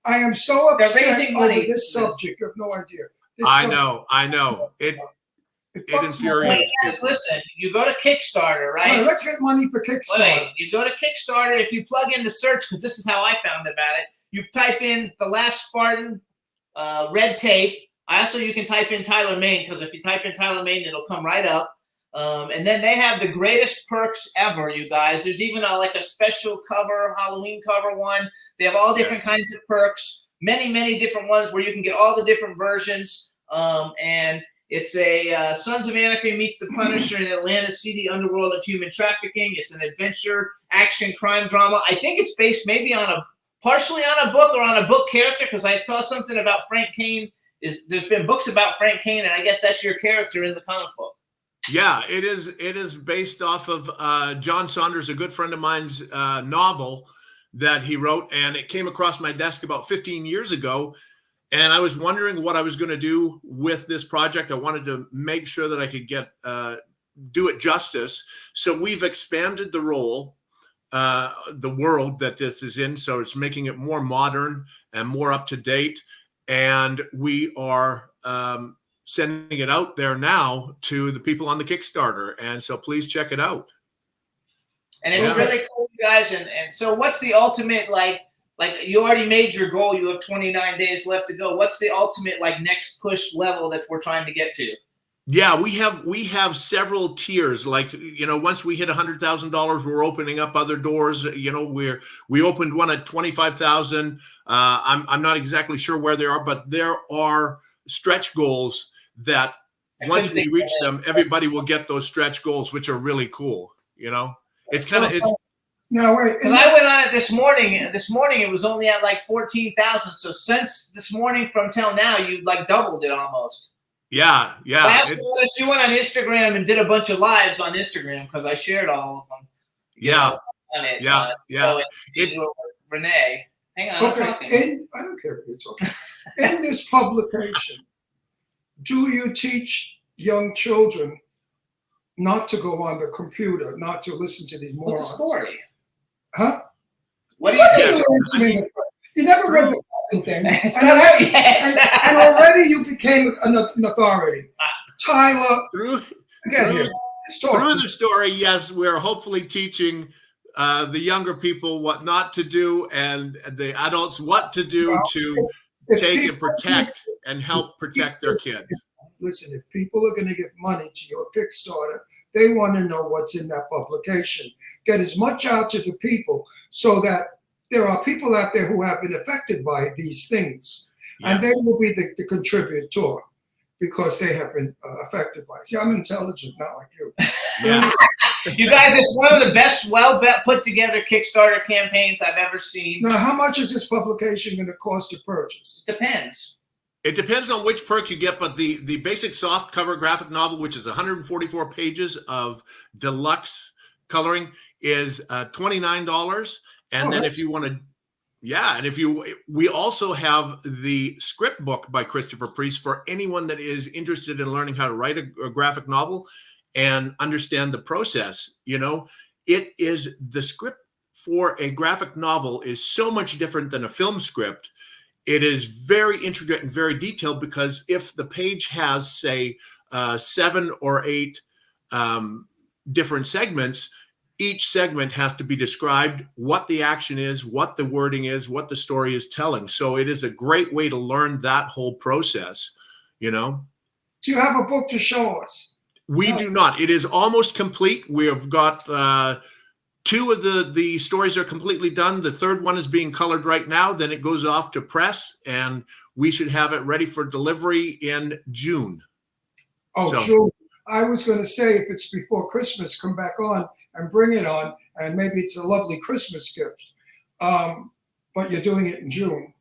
I am so upset over this for subject. You have no idea. I know. It infuriates me. Listen, you go to Kickstarter, right? Right, let's get money for Kickstarter. Wait, you go to Kickstarter. If you plug in the search, because this is how I found about it, you type in The Last Spartan, red tape. You can type in Tyler Maine, because if you type in Tyler Maine, it'll come right up. And then they have the greatest perks ever, you guys. There's even like a special cover, Halloween cover one. They have all different kinds of perks, many different ones where you can get all the different versions. And it's a Sons of Anarchy meets the Punisher in Atlanta's seedy underworld of human trafficking. It's an adventure, action, crime drama. I think it's based maybe partially on a book or on a book character, because I saw something about Frank Keane. There's been books about Frank Keane, and I guess that's your character in the comic book. Yeah, it is. It is based off of John Saunders, a good friend of mine's novel that he wrote, and it came across my desk about 15 years ago. And I was wondering what I was going to do with this project. I wanted to make sure that I could do it justice. So we've expanded the role, the world that this is in. So it's making it more modern and more up to date. And we are sending it out there now to the people on the Kickstarter. And so please check it out. And it's really cool, you guys. And so what's the ultimate, like you already made your goal. You have 29 days left to go. What's the ultimate next push level that we're trying to get to? Yeah, we have several tiers. Like, once we hit $100,000, we're opening up other doors. We opened one at 25,000. I'm not exactly sure where they are, but there are stretch goals that once we reach them, everybody will get those stretch goals, which are really cool. It's kind of No, wait. Because I went on it this morning. This morning it was only at 14,000. So since this morning from till now, you doubled it almost. Yeah. You went on Instagram and did a bunch of lives on Instagram because I shared all of them. On it. Yeah. It's Renee. Hang on. Okay. I don't care if you're talking. In this publication, do you teach young children not to go on the computer, not to listen to these morons? What's the story? Huh? What do you think? You never read the fucking thing. It's not out yet. And already you became an authority. Tyler, through the story, yes, we're hopefully teaching the younger people what not to do and the adults what to do to take and protect and help protect their kids. Listen, if people are going to give money to your Kickstarter, they want to know what's in that publication. Get as much out to the people so that there are people out there who have been affected by these things. Yes. And they will be the contributor because they have been affected by it. See, I'm intelligent, not like you. Yeah. You guys, it's one of the best, put together Kickstarter campaigns I've ever seen. Now, how much is this publication going to cost to purchase? Depends. It depends on which perk you get, but the basic soft cover graphic novel, which is 144 pages of deluxe coloring, is $29. And then if you want to, yeah, and we also have the script book by Christopher Priest for anyone that is interested in learning how to write a graphic novel and understand the process. You know, it is the script for a graphic novel is so much different than a film script. It is very intricate and very detailed because if the page has, say, 7 or 8 different segments, each segment has to be described, what the action is, what the wording is, what the story is telling. So it is a great way to learn that whole process, you know. Do you have a book to show us? We do not. It is almost complete. We have got 2 of the stories are completely done. The 3rd one is being colored right now. Then it goes off to press, and we should have it ready for delivery in June. Oh, So, June. I was going to say if it's before Christmas, come back on and bring it on, and maybe it's a lovely Christmas gift. But you're doing it in June.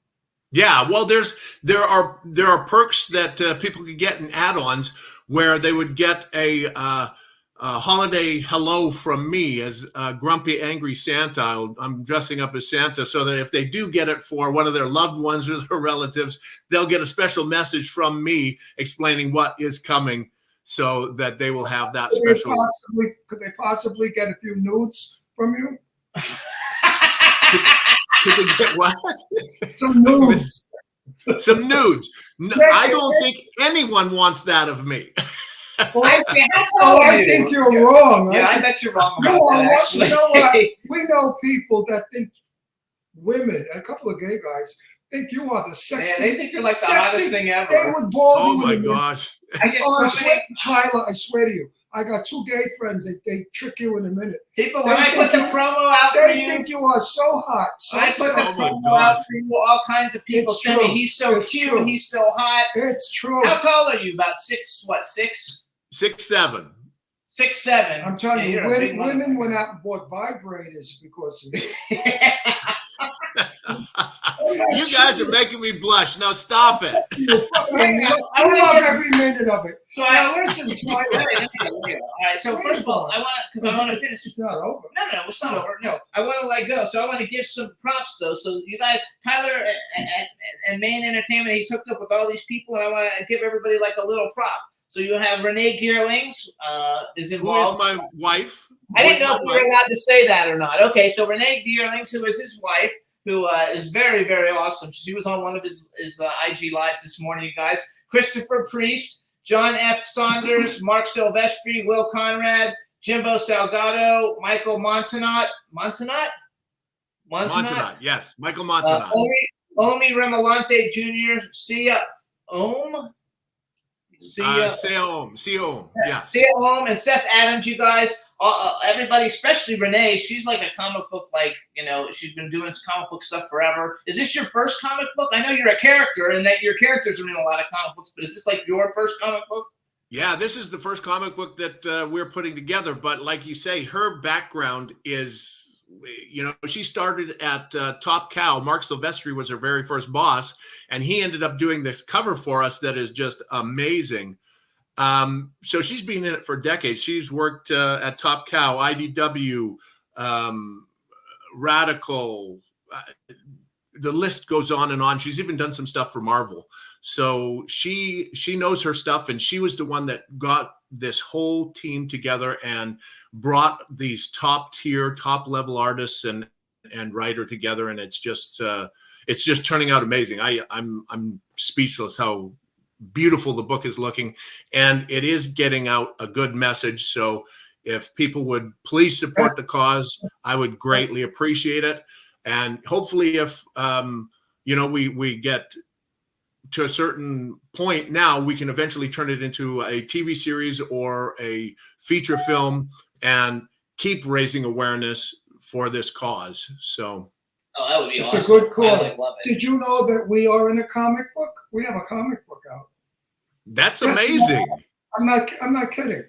yeah, well, there are perks that people could get in add-ons where they would get a holiday hello from me as a grumpy, angry Santa. I'm dressing up as Santa so that if they do get it for one of their loved ones or their relatives, they'll get a special message from me explaining what is coming so that they will have that special. Could they possibly get a few nudes from you? Could they get what? Some nudes. Some nudes. No, I don't think anyone wants that of me. Well, I think you're wrong. Yeah, I bet you're wrong You about that, are, actually. you know what? We know people that think women, and a couple of gay guys, think you are the sexy. Yeah, they think you're like the sexy, hottest thing ever. They would ball Oh you my in the gosh. I get Oh, so many Tyler, I swear to you, I got 2 gay friends. They trick you in a minute. people They when I think put the you- promo out for They you. think you are so hot. So I put the Oh my promo out gosh. for you. All kinds of people It's send me. true. He's so It's cute. true. He's so hot. It's true. How tall are you? About 6? What 6? 6'7". 6'7". I'm telling Yeah, you, you're a big women motherfucker. went out and bought vibrators because of you. You guys are making me blush. Now stop it. You fucking I love wanna get- every minute of it. So Now I listen, Tyler. all right. So first of all, I want to finish. It's not over. No, it's not over. No, I want to let go. So I want to give some props though. So you guys, Tyler and Main Entertainment, he's hooked up with all these people, and I want to give everybody like a little prop. So you have Renee Geerlings is Who is involved. my wife? I didn't know if we were allowed to say that or not. Okay, so Renee Geerlings, who is his wife, who is very, very awesome. She was on one of his IG lives this morning, you guys. Christopher Priest, John F. Saunders, Mark Silvestri, Will Conrad, Jimbo Salgado, Michael Montanot, Montanot, yes. Michael Montanot. Omi Remolante Jr., Sia Ohm, Seom, yes. Sia Ohm, and Seth Adams, you guys. Everybody, especially Renee, she's like a comic book, like, you know, she's been doing comic book stuff forever. Is this your first comic book? I know you're a character and that your characters are in a lot of comic books, but is this like your first comic book? Yeah, this is the first comic book that we're putting together. But like you say, her background is, you know, she started at Top Cow. Mark Silvestri was her very first boss, and he ended up doing this cover for us that is just amazing. So she's been in it for decades. She's worked at Top Cow, IDW, Radical. The list goes on and on. She's even done some stuff for Marvel. So she knows her stuff, and she was the one that got this whole team together and brought these top tier, top level artists and writer together. And it's just turning out amazing. I'm speechless how beautiful the book is looking, and it is getting out a good message. So if people would please support the cause, I would greatly appreciate it. And hopefully if we get to a certain point now, we can eventually turn it into a TV series or a feature film and keep raising awareness for this cause. So Oh, that would be awesome. It's a good I cause. would love it. Did you know that we are in a comic book? We have a comic book out. that's Yes, amazing. I'm not kidding.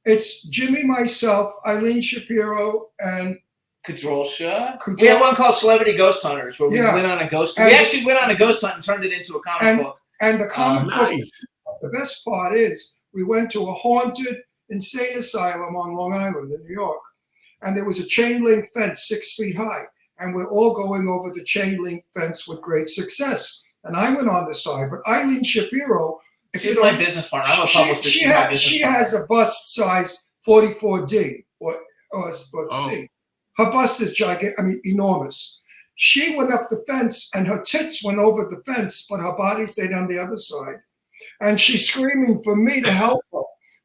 It's Jimmy, myself, Eileen Shapiro, and Kadrolsha. Kadrol- We had one called Celebrity Ghost Hunters where we Yeah. went on a ghost. And- We actually went on a ghost hunt and turned it into a comic and book. And the comic book, Nice. the best part is we went to a haunted insane asylum on Long Island in New York. And there was a chain link fence 6 feet high. And we're all going over the chain link fence with great success. And I went on the side, but Eileen Shapiro, if She's you my don't, business partner. I'm a publicist. she, She's my business she partner. has a bust size 44D or C. Her bust is gigantic, I mean, enormous. She went up the fence and her tits went over the fence, but her body stayed on the other side. And she's screaming for me to help her.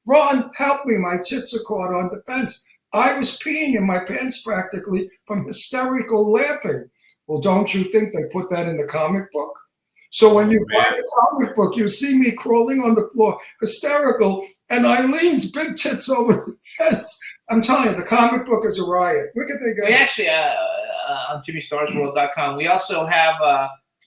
Ron, help me, my tits are caught on the fence. I was peeing in my pants practically from hysterical laughing. Well, don't you think they put that in the comic book? So when you buy the comic book, you see me crawling on the floor, hysterical, and Eileen's big tits over the fence. I'm telling you, the comic book is a riot. Look at the guy. We actually, on JimmyStarsWorld.com, we also have,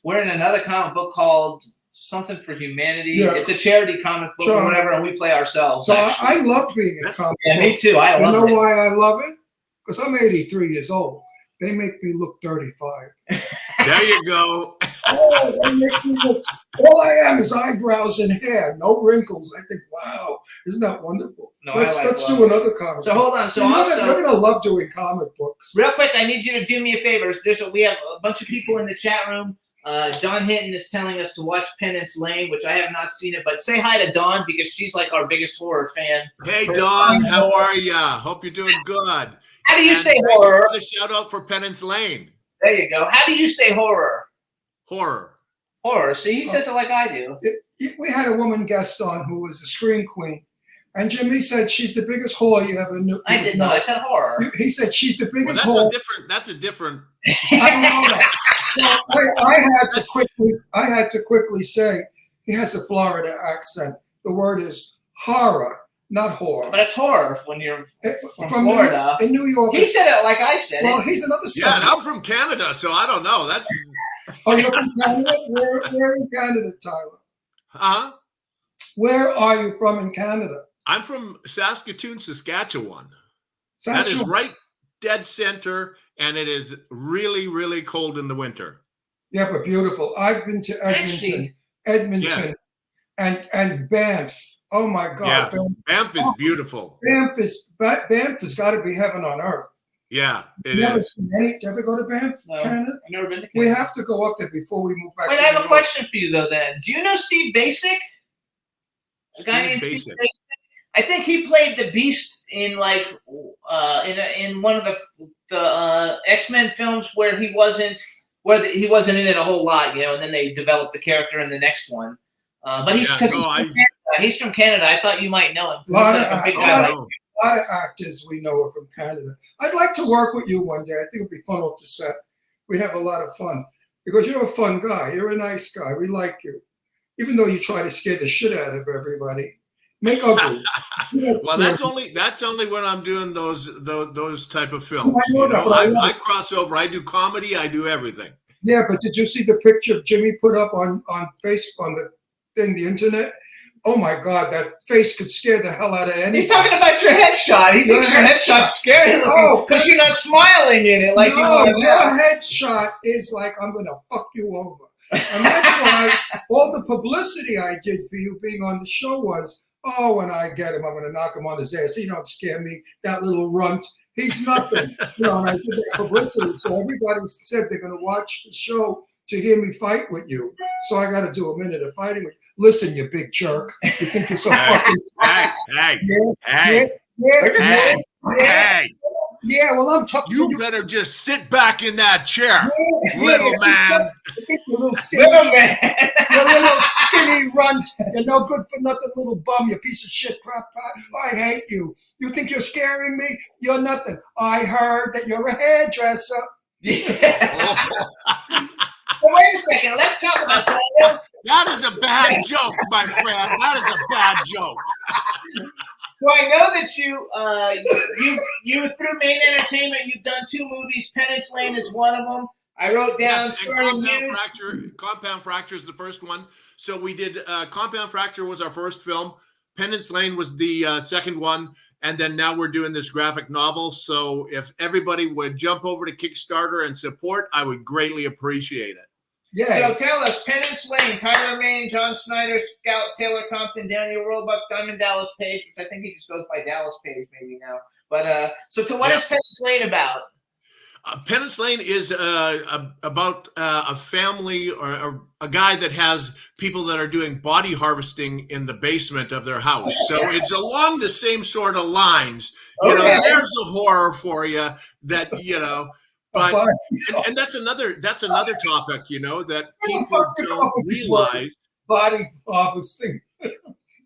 we're in another comic book called Something for Humanity. Yeah. It's a charity comic book or whatever, and we play ourselves. So actually. I love being a comic Yeah, book. me too. I You love know it. why I love it? Because I'm 83 years old. They make me look 35. There you go. Oh, they make me look. All I am is eyebrows and hair, no wrinkles. I think, wow, isn't that wonderful? No, let's do another comic. So book. hold on. So you're also, gonna love doing comic books. real quick, I need you to do me a favor. We have a bunch of people in the chat room. Dawn Hinton is telling us to watch Penance Lane, which I have not seen it, but say hi to Dawn because she's like our biggest horror fan. Hey, Dawn, how are ya? Hope you're doing good. How do you say thank you horror? for the shout out for Penance Lane. There you go. How do you say horror? Horror. Horror. See, he says it like I do. We had a woman guest on who was a scream queen, and Jimmy said she's the biggest whore you ever knew. I didn't know. I said horror. He said she's the Well, biggest that's whore. That's a different. I don't know that. So I had to quickly say he has a Florida accent. The word is horror, not whore. But it's horror when you're from Florida. In New York. He said it like I said Well, it. he's another Yeah, son. and I'm from Canada, so I don't know. That's Oh, you're from Canada? Where in Canada, Tyler? Where are you from in Canada? I'm from Saskatoon, Saskatchewan. That is right dead center, and it is really, really cold in the winter. Yeah, but beautiful. I've been to Edmonton, and Banff. Oh my God, Yeah, Banff is beautiful. Banff has got to be heaven on earth. Yeah, it Never is. seen any. Did you ever go to Banff, No, Canada? I've never been to Canada. We have to go up there before we move back. Wait, to I have New a York. question for you though. Then, do you know Steve Basic? A guy Steve named Basic. Steve Basic. I think he played the Beast in like in one of the X-Men films where he wasn't in it a whole lot, and then they developed the character in the next one. But he's from Canada. He's from Canada. I thought you might know him. He's like a big guy. A lot of actors we know are from Canada. I'd like to work with you one day. I think it'd be fun off the set. We'd have a lot of fun because you're a fun guy. You're a nice guy. We like you, even though you try to scare the shit out of everybody. Make ugly. Well, that's only when I'm doing those type of films. I know that, but I cross over. I do comedy. I do everything. Yeah, but did you see the picture Jimmy put up on Facebook on the internet? Oh my God, that face could scare the hell out of anyone. He's talking about your headshot. He thinks your headshot's scary because you're not smiling in it like you are now. Your headshot is like, I'm going to fuck you over. And that's why all the publicity I did for you being on the show was, oh, when I get him, I'm going to knock him on his ass. He don't scare me, that little runt. He's nothing. And I did that publicity, so everybody said they're going to watch the show to hear me fight with you. So I got to do a minute of fighting with you. Listen, you big jerk. You think you're so fucking... Yeah, well, I'm tough. You better just sit back in that chair, little man. You little skinny runt. You're no good for nothing, little bum. You piece of shit crap. I hate you. You think you're scaring me? You're nothing. I heard that you're a hairdresser. Well, wait a second. Let's talk about something. That is a bad joke, my friend. That is a bad joke. So I know that you through Main Entertainment, you've done 2 movies. Penance Lane is one of them. I wrote down Compound Fracture is the first one. So we did Compound Fracture was our first film. Penance Lane was the second one. And then now we're doing this graphic novel. So if everybody would jump over to Kickstarter and support, I would greatly appreciate it. Yeah. So tell us, Penance Lane, Tyler Main, John Snyder, Scout, Taylor Compton, Daniel Roebuck, Diamond Dallas Page, which I think he just goes by Dallas Page maybe now. But so to what is Penance Lane about? Penance Lane is about a family or a guy that has people that are doing body harvesting in the basement of their house. So it's along the same sort of lines. You know, there's a horror for you that, you know, but and that's another topic, you know, that people don't realize. Body harvesting.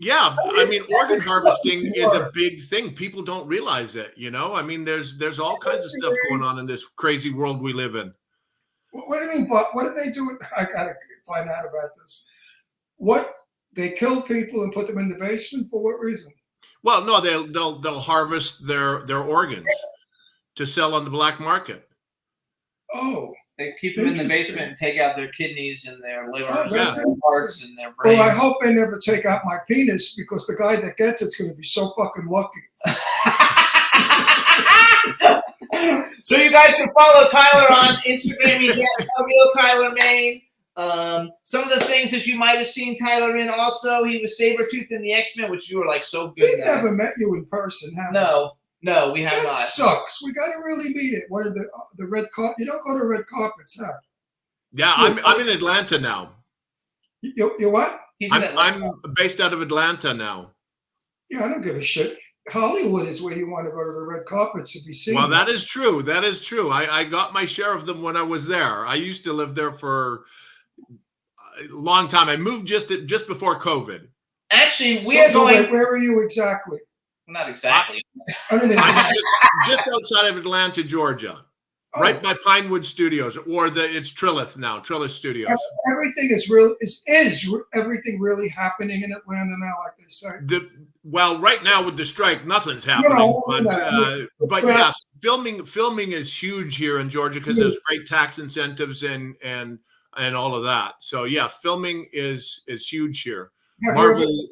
Yeah, I mean, organ harvesting is a big thing. People don't realize it, you know? I mean, there's all kinds of stuff going on in this crazy world we live in. What do you mean, but what do they do? I gotta find out about this. What, they kill people and put them in the basement for what reason? Well, no, they'll harvest their organs to sell on the black market. Oh. They keep them in the basement and take out their kidneys and their livers and their hearts and their brains. Well, I hope they never take out my penis because the guy that gets it's going to be so fucking lucky. So you guys can follow Tyler on Instagram. He's at Real Tyler Main. Some of the things that you might have seen Tyler in also, he was Sabretooth in the X-Men, which you were like so good We've never met you in person, have we? No, we have that not. Sucks. We got to really meet it. What are the red carpet? You don't go to red carpets, huh? Yeah, I'm in Atlanta now. You what? I'm based out of Atlanta now. Yeah, I don't give a shit. Hollywood is where you want to go to the red carpets to be seen. Well, that is true. That is true. I got my share of them when I was there. I used to live there for a long time. I moved just before COVID. Actually, we're going. Where are you exactly? Not exactly. I'm just outside of Atlanta, Georgia, right by Pinewood Studios, or it's Trilith now, Trilith Studios. Everything is real. Is everything really happening in Atlanta now, like they say? Well, right now with the strike, nothing's happening. But yes, filming is huge here in Georgia because there's great tax incentives and all of that. So yeah, filming is huge here. Marvel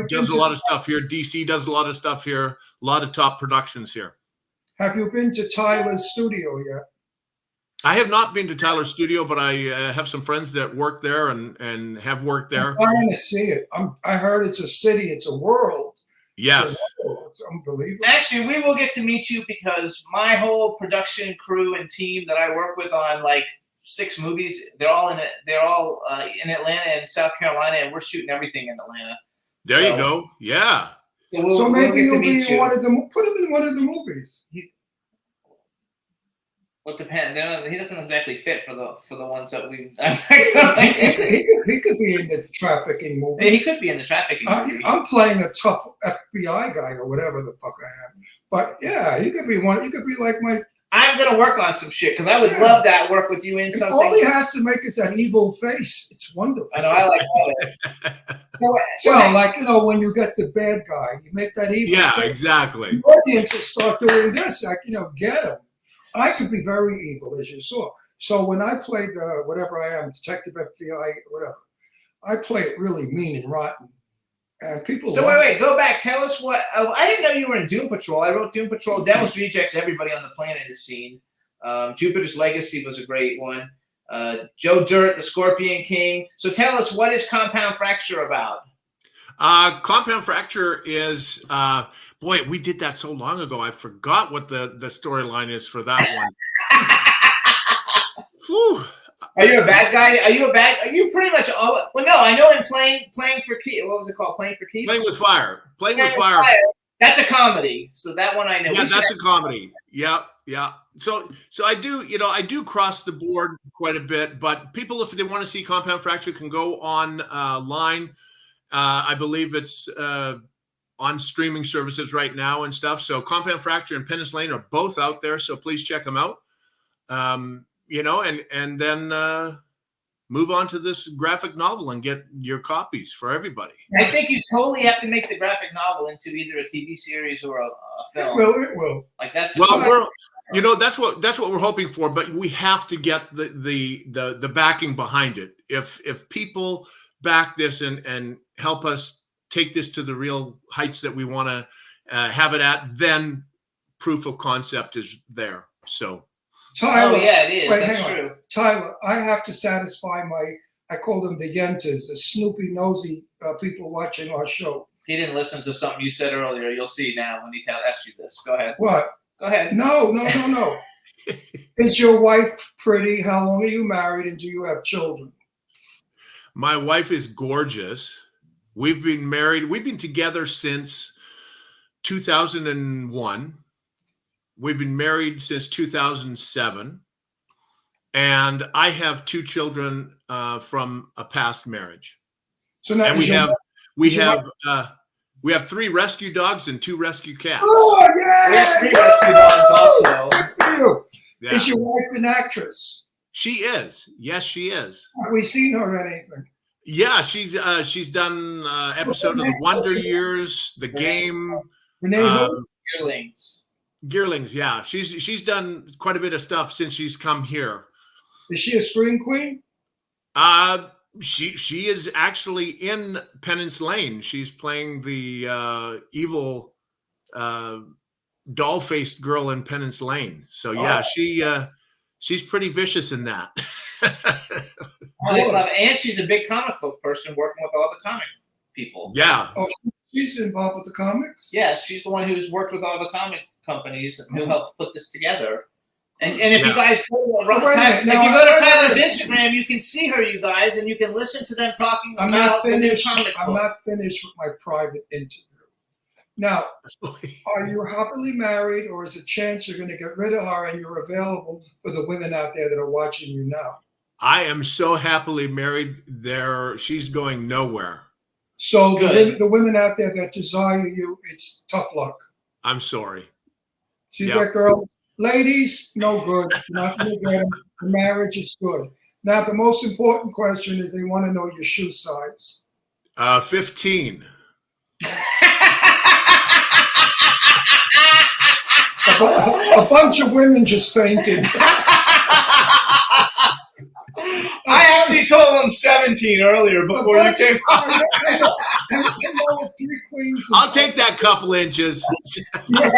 does a lot of stuff here. DC does a lot of stuff here. A lot of top productions here. Have you been to Tyler's studio yet? I have not been to Tyler's studio, but I have some friends that work there and have worked there. I'm trying to see it. I heard it's a city. It's a world. Yes. It's unbelievable. Actually, we will get to meet you because my whole production crew and team that I work with on like 6 movies, they're all in Atlanta and South Carolina, and we're shooting everything in Atlanta. There you go. Yeah. So maybe you'll be in one of them. Put him in one of the movies. Well, it depends. He doesn't exactly fit for the ones that we. he could be in the trafficking movie. Yeah, he could be in the trafficking movie. I'm playing a tough FBI guy or whatever the fuck I am. But yeah, he could be one. He could be like my. I'm gonna work on some shit because I would love that. Work with you in something. All he has to make is that evil face. It's wonderful. I know. I like that. Well, like when you get the bad guy, you make that evil. Yeah, face. Exactly. The audience will start doing this, like get him. I could be very evil, as you saw. So when I played whatever I am, detective, FBI, whatever, I play it really mean and rotten. And people. So wait, go back. Tell us what. I didn't know you were in Doom Patrol. I wrote Doom Patrol. Devil's Rejects. Everybody on the planet has seen. Jupiter's Legacy was a great one. Joe Dirt, the Scorpion King. So tell us, what is Compound Fracture about? Compound Fracture is. Boy, we did that so long ago. I forgot what the storyline is for that one. Whew. Are you a bad guy? Are you pretty much all? Well, no, I know in playing for Keane. What was it called? Playing for Keane. Playing with Fire. Playing with Fire. That's a comedy. So that one I know. Yeah, that's a comedy. Yeah. So I do. I do cross the board quite a bit. But people, if they want to see Compound Fracture, can go online. I believe it's on streaming services right now and stuff. So Compound Fracture and Penance Lane are both out there. So please check them out. And then move on to this graphic novel and get your copies for everybody. I think you totally have to make the graphic novel into either a TV series or a film. It will. Like that's that's what we're hoping for. But we have to get the backing behind it. If people back this and help us take this to the real heights that we want to have it at, then proof of concept is there. So. Tyler. Oh yeah, it is. Wait, That's hang on. true. Tyler, I have to satisfy I call them the yentas, the snoopy, nosy people watching our show. He didn't listen to something you said earlier. You'll see now when he asks you this. Go ahead. What? Go ahead. No. Is your wife pretty? How long are you married? And do you have children? My wife is gorgeous. We've been married. We've been together since 2001. We've been married since 2007. And I have 2 children from a past marriage. So now And we have 3 rescue dogs and 2 rescue cats. Oh yeah! We have 3 rescue dogs also. Good for you. Yeah. Is your wife an actress? She is. Yes, she is. Have we seen her in anything? Yeah, she's done episode of the Wonder Years, The Game, Renee who? Yearlings. Gearlings. Yeah, she's done quite a bit of stuff since she's come here. Is she a screen queen? She is actually in Penance Lane. She's playing the evil doll-faced girl in Penance Lane. So yeah, she's pretty vicious in that. I love it. And she's a big comic book person working with all the comic people. Yeah. Oh, she's involved with the comics? Yes, she's the one who's worked with all the comic companies who helped put this together. And if you guys go to Tyler's Instagram, you can see her, you guys, and you can listen to them talking about the new comic book. I'm not finished with my private interview. Now, are you happily married, or is it a chance you're going to get rid of her and you're available for the women out there that are watching you now? I am so happily married. She's going nowhere. So the women out there that desire you, it's tough luck. I'm sorry. See that, girls? Ladies, no good. You're not going to get them. The marriage is good. Now, the most important question is they want to know your shoe size. 15. A bunch of women just fainted. I actually told him 17 earlier before you came on. I know of 3 queens. I'll take that couple inches. Yeah,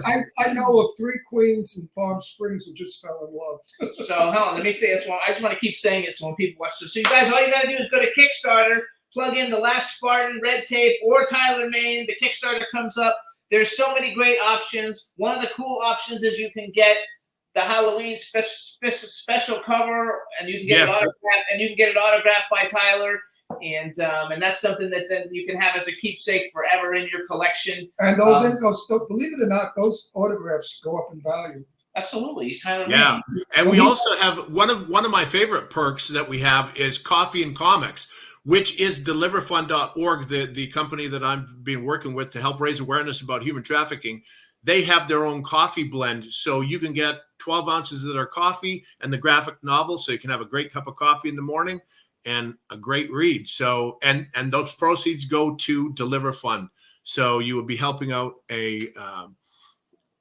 I know of 3 queens in Palm Springs who just fell in love. So hold on, let me say this one. I just want to keep saying it so when people watch this. So you guys, all you got to do is go to Kickstarter, plug in The Last Spartan, Red Tape, or Tyler Maine. The Kickstarter comes up. There's so many great options. One of the cool options is you can get the Halloween special cover, and you can get it autographed, and you can get it autographed by Tyler, and that's something that then you can have as a keepsake forever in your collection. And those, believe it or not, those autographs go up in value. Absolutely, he's Tyler. Yeah, and we also have one of my favorite perks that we have is Coffee and Comics, which is deliverfund.org, the company that I've been working with to help raise awareness about human trafficking. They have their own coffee blend, so you can get 12 ounces of their coffee and the graphic novel, so you can have a great cup of coffee in the morning and a great read. So, and those proceeds go to Deliver Fund. So you would be helping out a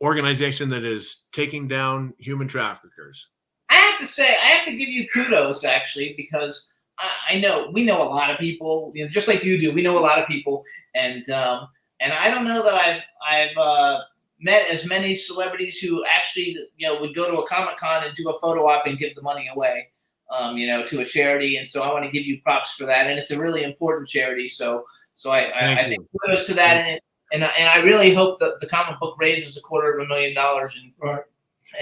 organization that is taking down human traffickers. I have to say, I have to give you kudos actually, because we know a lot of people, just like you do. We know a lot of people, and I don't know that I've met as many celebrities who actually, would go to a Comic-Con and do a photo op and give the money away, to a charity. And so I want to give you props for that. And it's a really important charity. So I think kudos to that. And I really hope that the comic book raises $250,000. Right.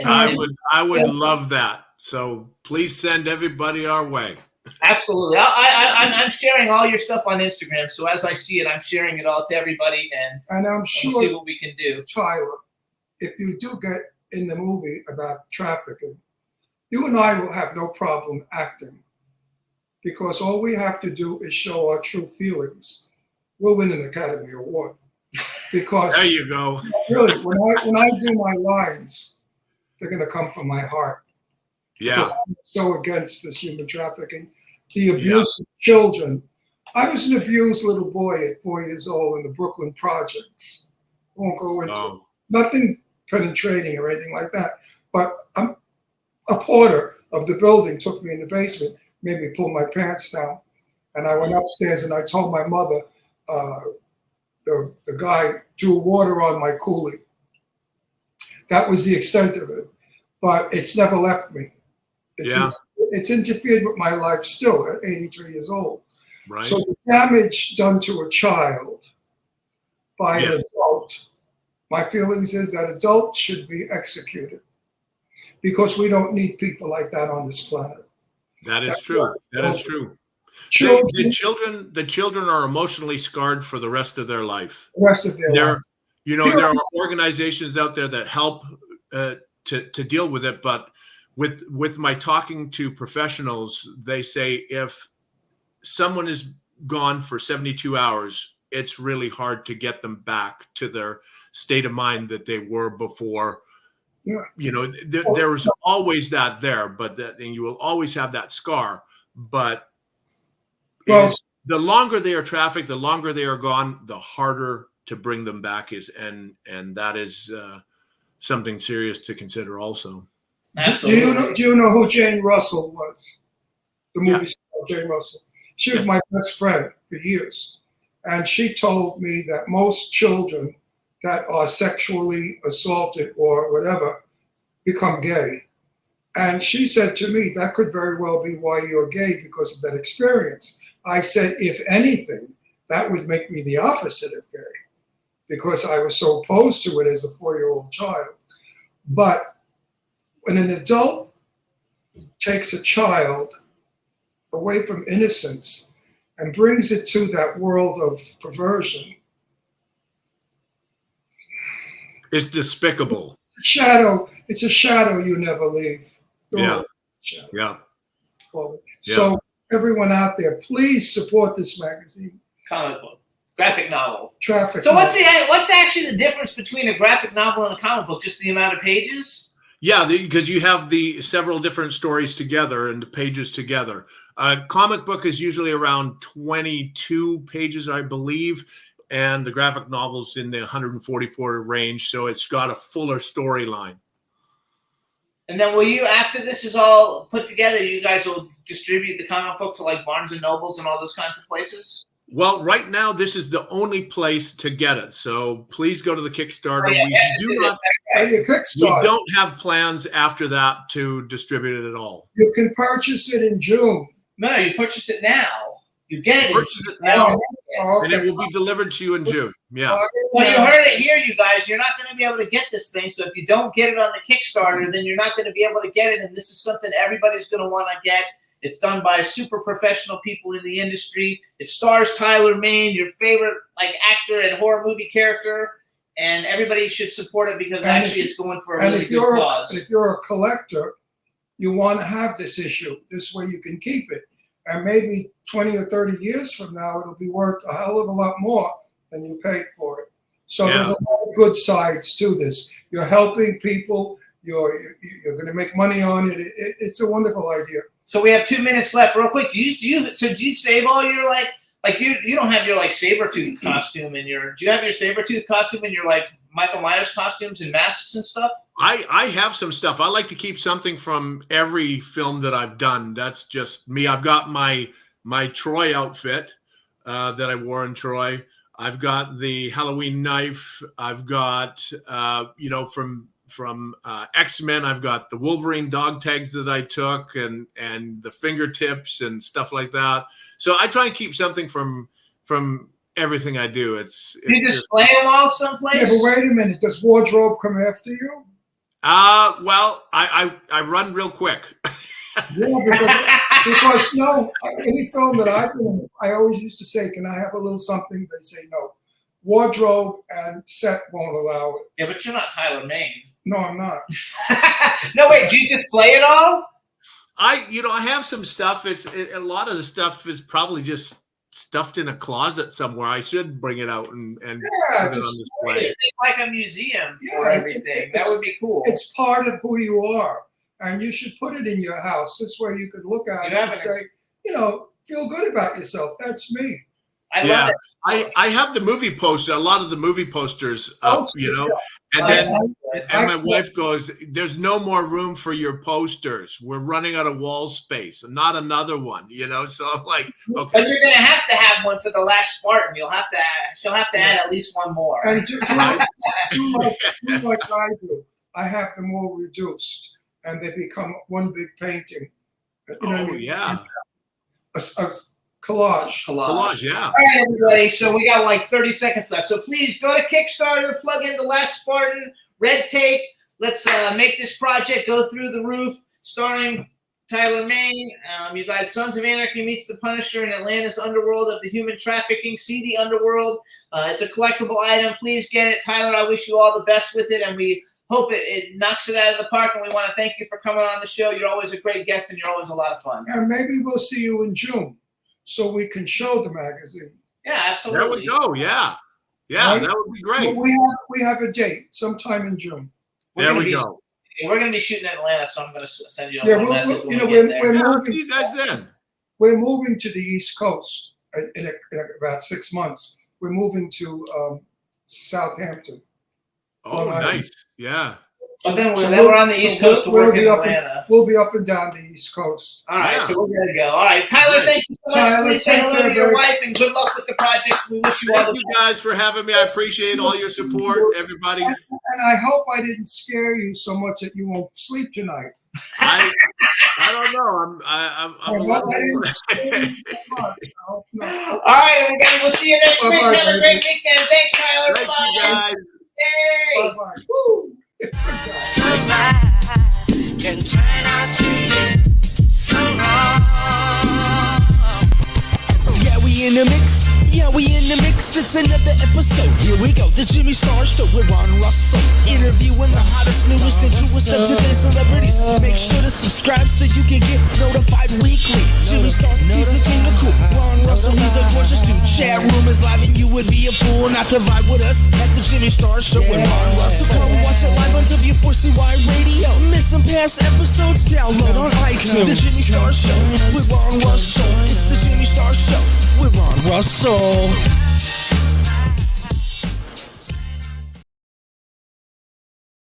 I would love that. So please send everybody our way. Absolutely. I'm sharing all your stuff on Instagram. So as I see it, I'm sharing it all to everybody, and I'm sure we'll see what we can do. Tyler, if you do get in the movie about trafficking, you and I will have no problem acting, because all we have to do is show our true feelings. We'll win an Academy Award. Because there you go. Really, when I do my lines, they're going to come from my heart. Yeah. Because I'm so against this human trafficking, the abuse of children. I was an abused little boy at 4 years old in the Brooklyn projects. Won't go into nothing penetrating or anything like that. But a porter of the building took me in the basement, made me pull my pants down, and I went upstairs and I told my mother the guy threw water on my coolie. That was the extent of it. but it's never left me. It's, Yeah. it's interfered with my life still at 83 years old. Right. So the damage done to a child by Yeah. an adult, my feelings is that adults should be executed because we don't need people like that on this planet. That is That's true. right. That is true. Children, The children are emotionally scarred for the rest of their life. the rest of their There, life. there are organizations out there that help to deal with it, but with my talking to professionals, they say if someone is gone for 72 hours, it's really hard to get them back to their state of mind that they were before. Yeah. There was always that there, and you will always have that scar. But the longer they are trafficked, the longer they are gone, the harder to bring them back is, and that is something serious to consider also. Absolutely. Do you know who Jane Russell was? The movie Yeah. star Jane Russell. She was my best friend for years. And she told me that most children that are sexually assaulted or whatever become gay. And she said to me, that could very well be why you're gay, because of that experience. I said, if anything, that would make me the opposite of gay, because I was so opposed to it as a 4-year-old child. But when an adult takes a child away from innocence and brings it to that world of perversion, It's despicable. it's a shadow you never leave. Yeah. Shadow. Yeah. So everyone out there, please support this magazine. Comic book, graphic novel. Traffic. So what's actually the difference between a graphic novel and a comic book? Just the amount of pages? Yeah, because you have the several different stories together and the pages together. A comic book is usually around 22 pages, I believe, and the graphic novel's in the 144 range, so it's got a fuller storyline. And then will you, after this is all put together, you guys will distribute the comic book to like Barnes and Nobles and all those kinds of places? Well, right now, this is the only place to get it. So please go to the Kickstarter. We don't have plans after that to distribute it at all. You can purchase it in June. No, you purchase it now. You get it. Purchase it now, Oh, and it will be delivered to you in June. Yeah. Well, you heard it here, you guys. You're not going to be able to get this thing. So if you don't get it on the Kickstarter, then you're not going to be able to get it. And this is something everybody's going to want to get. It's done by super professional people in the industry. It stars Tyler Mane, your favorite actor and horror movie character. And everybody should support it because it's going for a really good cause. And if you're a collector, you want to have this issue. This way you can keep it. And maybe 20 or 30 years from now, it'll be worth a hell of a lot more than you paid for it. So there's a lot of good sides to this. You're helping people. You're going to make money on it. It's a wonderful idea. So we have 2 minutes left. Real quick, do you save all your you don't have your Sabretooth costume in your? Do you have your Sabretooth costume in your Michael Myers costumes and masks and stuff? I have some stuff. I like to keep something from every film that I've done. That's just me. I've got my Troy outfit that I wore in Troy. I've got the Halloween knife. I've got from X-Men. I've got the Wolverine dog tags that I took and the fingertips and stuff like that. So I try and keep something from everything I do. You display them all someplace? Yeah, but wait a minute. Does wardrobe come after you? Well, I run real quick. Yeah, because any film that I've been in, I always used to say, can I have a little something? They say no. Wardrobe and set won't allow it. Yeah, but you're not Tyler Mane. No, I'm not. No, wait, do you display it all? I have some stuff. A lot of the stuff is probably just stuffed in a closet somewhere. I should bring it out and put it on display. Like a museum for everything. That would be cool. It's part of who you are, and you should put it in your house. This way you could look at it and say, feel good about yourself. That's me. I love it. I have the movie poster, a lot of the movie posters up, and then my wife goes, there's no more room for your posters. We're running out of wall space, not another one, so I'm like, okay. But you're going to have one for the last Spartan. She'll have to add at least one more. And do like I do. I have them all reduced. and they become one big painting. You know what I Oh, mean? yeah. A collage. Collage, yeah. All right, everybody. So we got like 30 seconds left. So please go to Kickstarter, plug in The Last Spartan, Red Tape. Let's make this project go through the roof, starring Tyler Maine. You guys, Sons of Anarchy meets the Punisher in Atlanta's underworld of the human trafficking, seedy underworld. It's a collectible item. Please get it. Tyler, I wish you all the best with it, and we hope it knocks it out of the park, and we want to thank you for coming on the show. You're always a great guest, and you're always a lot of fun. And maybe we'll see you in June so we can show the magazine. Yeah, absolutely. There we go. Yeah. Yeah, Right? that would be great. Well, we have a date sometime in June. There we go. We're going to be shooting in Atlanta, so I'm going to send you a Yeah, little message when we we're get there. Yeah, I'll moving. see you guys then. We're moving to the East Coast in about 6 months. We're moving to Southampton. Oh, Long Island. nice. Yeah. But then So we're on the East Coast to work in Atlanta. We'll be up and down the East Coast. All right, Yeah. so we're going to go. All right, Tyler, thank you so much. Tyler, Please say take hello care, to your babe. wife, and good luck with the project. We wish you all Thank the you best. guys for having me. I appreciate all your support, everybody. And I hope I didn't scare you so much that you won't sleep tonight. I don't know. I'm a I hope I little. didn't scare you so much. I hope not. All right, everybody, we'll see you next week. Bye-bye, Have a baby. great weekend. Thanks, Tyler. Thank Bye. you guys. Yay. Bye-bye. Woo! Can turn out to be so wrong. Yeah, we in the mix. Yeah, we in the mix. It's another episode. Here we go. The Jimmy Star Show with Ron Russell. Interviewing the hottest, newest, and truest up to date celebrities. Make sure to subscribe so you can get notified weekly. Jimmy Star, he's the king of cool. Ron Russell, he's a gorgeous dude. Chat room is live, and you would be a fool not to vibe with us at the Jimmy Star Show with Ron Russell. Come watch it live on W4CY Radio. Miss some past episodes? Download on iTunes. The Jimmy Star Show with Ron Russell. It's the Jimmy Star Show with Ron Russell.